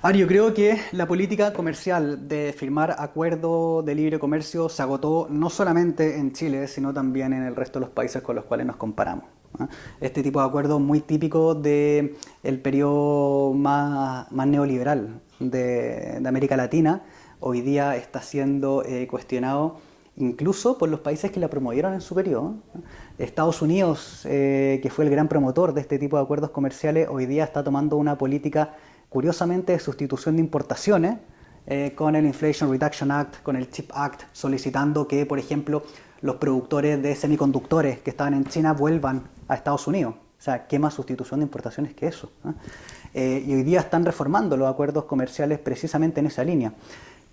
Ahora, yo creo que la política comercial de firmar acuerdos de libre comercio se agotó no solamente en Chile, sino también en el resto de los países con los cuales nos comparamos. Este tipo de acuerdos muy típico del periodo más neoliberal de América Latina, hoy día está siendo cuestionado incluso por los países que la promovieron en su periodo. Estados Unidos, que fue el gran promotor de este tipo de acuerdos comerciales, hoy día está tomando una política curiosamente de sustitución de importaciones con el Inflation Reduction Act, con el CHIPS Act, solicitando que, por ejemplo, los productores de semiconductores que estaban en China vuelvan a Estados Unidos. O sea, ¿qué más sustitución de importaciones que eso? y hoy día están reformando los acuerdos comerciales precisamente en esa línea.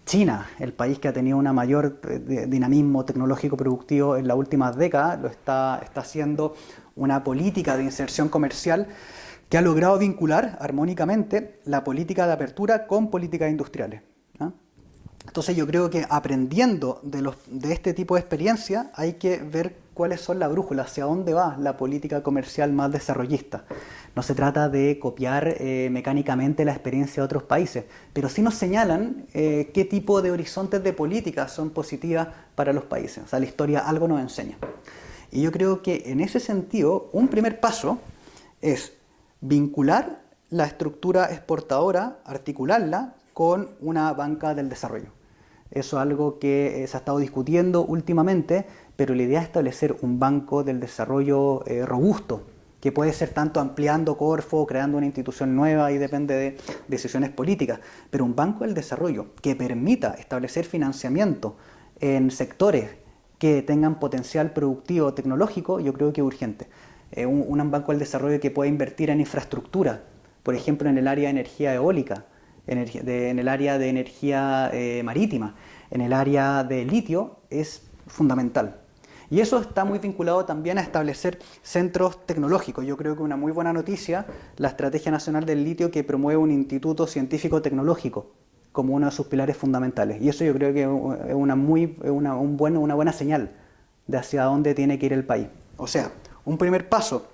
China, el país que ha tenido un mayor dinamismo tecnológico productivo en las últimas décadas, está haciendo una política de inserción comercial que ha logrado vincular armónicamente la política de apertura con políticas industriales, ¿no? Entonces yo creo que aprendiendo de este tipo de experiencia hay que ver cuáles son las brújulas, hacia dónde va la política comercial más desarrollista. No se trata de copiar mecánicamente la experiencia de otros países, pero sí nos señalan qué tipo de horizontes de políticas son positivas para los países. O sea, la historia algo nos enseña. Y yo creo que en ese sentido, un primer paso es vincular la estructura exportadora, articularla con una banca del desarrollo. Eso es algo que se ha estado discutiendo últimamente, pero la idea es establecer un banco del desarrollo robusto, que puede ser tanto ampliando Corfo, creando una institución nueva, y depende de decisiones políticas, pero un banco del desarrollo que permita establecer financiamiento en sectores que tengan potencial productivo o tecnológico, yo creo que es urgente. Un banco del desarrollo que pueda invertir en infraestructura, por ejemplo en el área de energía eólica, en el área de energía marítima, en el área de litio, es fundamental. Y eso está muy vinculado también a establecer centros tecnológicos. Yo creo que una muy buena noticia, la Estrategia Nacional del Litio, que promueve un instituto científico tecnológico como uno de sus pilares fundamentales. Y eso yo creo que es una buena señal de hacia dónde tiene que ir el país. O sea, un primer paso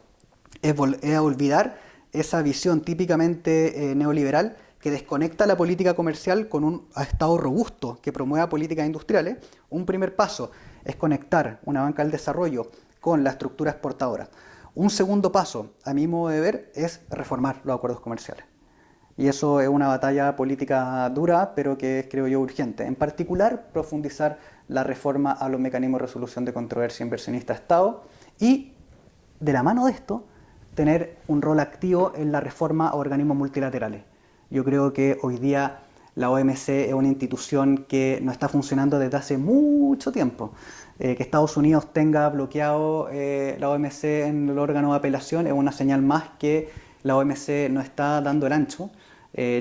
es olvidar esa visión típicamente neoliberal que desconecta la política comercial con un Estado robusto que promueva políticas industriales. Un primer paso es conectar una banca del desarrollo con la estructura exportadora. Un segundo paso, a mi modo de ver, es reformar los acuerdos comerciales. Y eso es una batalla política dura, pero que es, creo yo, urgente. En particular, profundizar la reforma a los mecanismos de resolución de controversia inversionista-Estado y, de la mano de esto, tener un rol activo en la reforma a organismos multilaterales. Yo creo que hoy día la OMC es una institución que no está funcionando desde hace mucho tiempo. Que Estados Unidos tenga bloqueado la OMC en el órgano de apelación es una señal más que la OMC no está dando el ancho.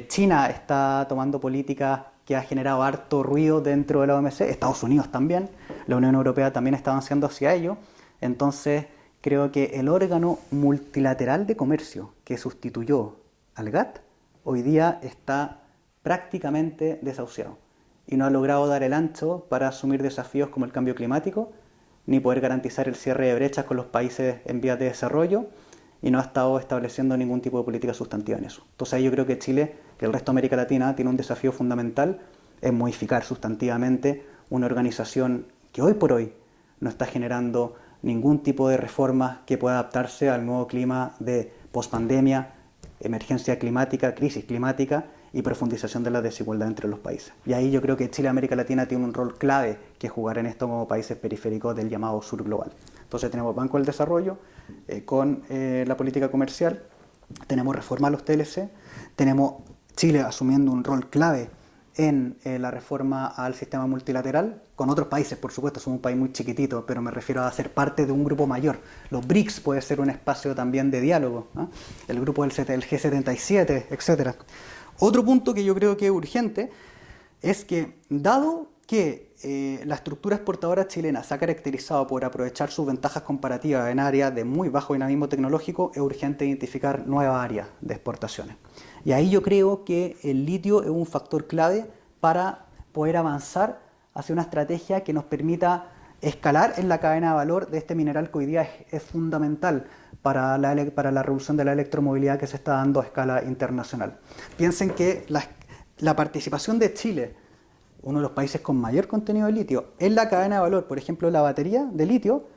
China está tomando políticas que ha generado harto ruido dentro de la OMC, Estados Unidos también, la Unión Europea también está avanzando hacia ello. Entonces creo que el órgano multilateral de comercio que sustituyó al GATT hoy día está prácticamente desahuciado y no ha logrado dar el ancho para asumir desafíos como el cambio climático, ni poder garantizar el cierre de brechas con los países en vías de desarrollo, y no ha estado estableciendo ningún tipo de política sustantiva en eso. Entonces ahí yo creo que Chile, que el resto de América Latina, tiene un desafío fundamental en modificar sustantivamente una organización que hoy por hoy no está generando ningún tipo de reformas que pueda adaptarse al nuevo clima de pospandemia, emergencia climática, crisis climática y profundización de la desigualdad entre los países. Y ahí yo creo que Chile y América Latina tiene un rol clave que jugar en esto como países periféricos del llamado sur global. Entonces tenemos Banco del Desarrollo con la política comercial, tenemos reforma a los TLC, tenemos Chile asumiendo un rol clave en la reforma al sistema multilateral, con otros países, por supuesto, somos un país muy chiquitito, pero me refiero a ser parte de un grupo mayor. Los BRICS puede ser un espacio también de diálogo, ¿no? El grupo del G77, etc. Otro punto que yo creo que es urgente es que, dado que la estructura exportadora chilena se ha caracterizado por aprovechar sus ventajas comparativas en áreas de muy bajo dinamismo tecnológico, es urgente identificar nuevas áreas de exportaciones. Y ahí yo creo que el litio es un factor clave para poder avanzar hacia una estrategia que nos permita escalar en la cadena de valor de este mineral que hoy día es fundamental para la revolución de la electromovilidad que se está dando a escala internacional. Piensen que la participación de Chile, uno de los países con mayor contenido de litio, en la cadena de valor, por ejemplo, la batería de litio,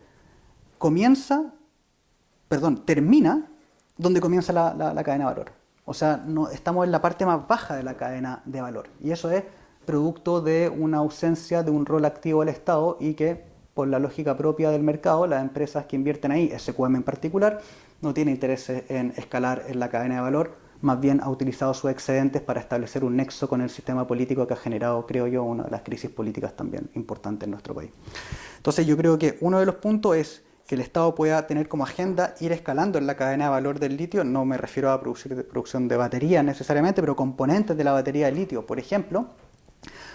termina donde comienza la cadena de valor. O sea, estamos en la parte más baja de la cadena de valor. Y eso es producto de una ausencia de un rol activo del Estado y que, por la lógica propia del mercado, las empresas que invierten ahí, SQM en particular, no tienen interés en escalar en la cadena de valor, más bien ha utilizado sus excedentes para establecer un nexo con el sistema político que ha generado, creo yo, una de las crisis políticas también importantes en nuestro país. Entonces yo creo que uno de los puntos es que el Estado pueda tener como agenda ir escalando en la cadena de valor del litio. No me refiero a producción de baterías necesariamente, pero componentes de la batería de litio, por ejemplo.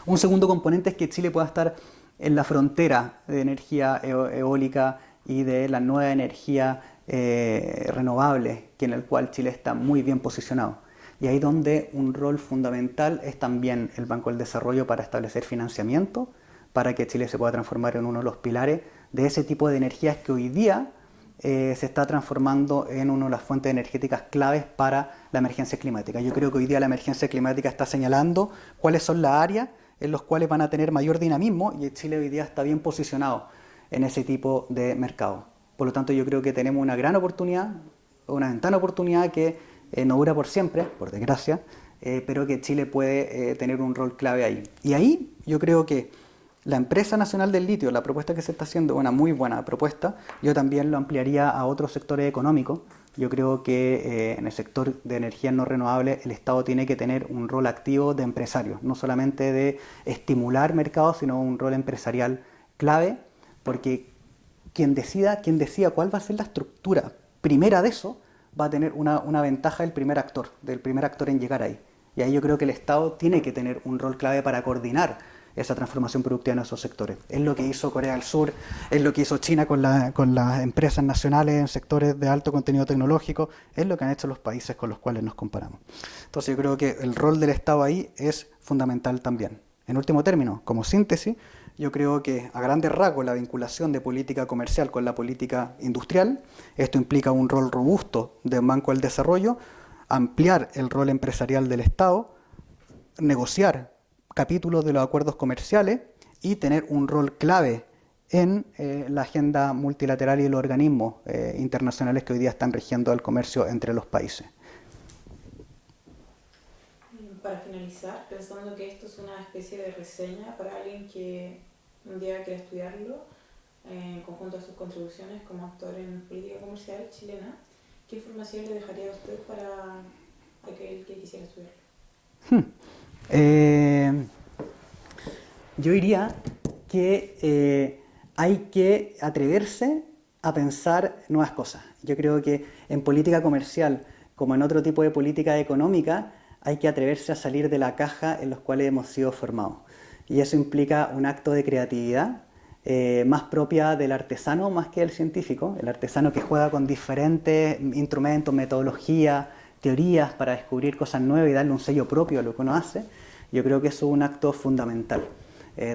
Un segundo componente es que Chile pueda estar en la frontera de energía eólica y de la nueva energía renovable, en el cual Chile está muy bien posicionado. Y ahí donde un rol fundamental es también el Banco del Desarrollo para establecer financiamiento, para que Chile se pueda transformar en uno de los pilares de ese tipo de energías que hoy día se está transformando en una de las fuentes energéticas claves para la emergencia climática. Yo creo que hoy día la emergencia climática está señalando cuáles son las áreas en las cuales van a tener mayor dinamismo, y Chile hoy día está bien posicionado en ese tipo de mercado. Por lo tanto, yo creo que tenemos una gran oportunidad, una ventana de oportunidad que no dura por siempre, por desgracia, pero que Chile puede tener un rol clave ahí. Y ahí yo creo que la empresa nacional del litio, la propuesta que se está haciendo es una muy buena propuesta. Yo también lo ampliaría a otros sectores económicos. Yo creo que en el sector de energías no renovables el Estado tiene que tener un rol activo de empresario, no solamente de estimular mercados, sino un rol empresarial clave, porque quien decida cuál va a ser la estructura primera de eso, va a tener una ventaja del primer actor en llegar ahí. Y ahí yo creo que el Estado tiene que tener un rol clave para coordinar esa transformación productiva en esos sectores. Es lo que hizo Corea del Sur, es lo que hizo China con las empresas nacionales en sectores de alto contenido tecnológico, es lo que han hecho los países con los cuales nos comparamos. Entonces yo creo que el rol del Estado ahí es fundamental también. En último término, como síntesis, yo creo que a grandes rasgos la vinculación de política comercial con la política industrial, esto implica un rol robusto del Banco del Desarrollo, ampliar el rol empresarial del Estado, negociar capítulos de los acuerdos comerciales y tener un rol clave en la agenda multilateral y los organismos internacionales que hoy día están rigiendo el comercio entre los países. Para finalizar, pensando que esto es una especie de reseña para alguien que un día quiera estudiarlo, en conjunto a sus contribuciones como actor en política comercial chilena, ¿qué información le dejaría a usted para aquel que quisiera estudiarlo? Yo diría que hay que atreverse a pensar nuevas cosas. Yo creo que en política comercial, como en otro tipo de política económica, hay que atreverse a salir de la caja en los cuales hemos sido formados. Y eso implica un acto de creatividad más propia del artesano más que del científico. El artesano que juega con diferentes instrumentos, metodologías, teorías para descubrir cosas nuevas y darle un sello propio a lo que uno hace. Yo creo que eso es un acto fundamental,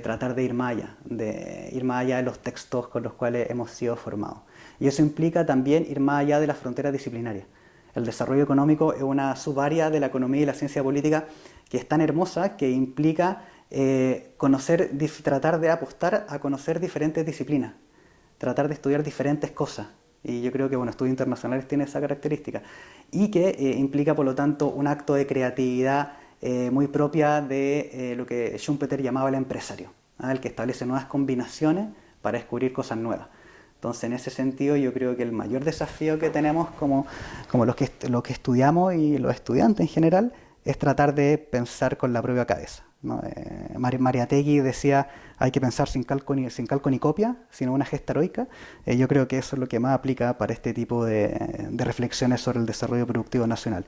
tratar de ir más allá de los textos con los cuales hemos sido formados. Y eso implica también ir más allá de las fronteras disciplinarias. El desarrollo económico es una subárea de la economía y la ciencia política que es tan hermosa que implica tratar de apostar a conocer diferentes disciplinas, tratar de estudiar diferentes cosas. Y yo creo que estudios internacionales tienen esa característica. Y que implica, por lo tanto, un acto de creatividad muy propia de lo que Schumpeter llamaba el empresario, el que establece nuevas combinaciones para descubrir cosas nuevas. Entonces, en ese sentido, yo creo que el mayor desafío que tenemos como los que estudiamos y los estudiantes en general es tratar de pensar con la propia cabeza, ¿no? Mariátegui decía, hay que pensar sin calco ni copia, sino una gesta heroica. Yo creo que eso es lo que más aplica para este tipo de reflexiones sobre el desarrollo productivo nacional.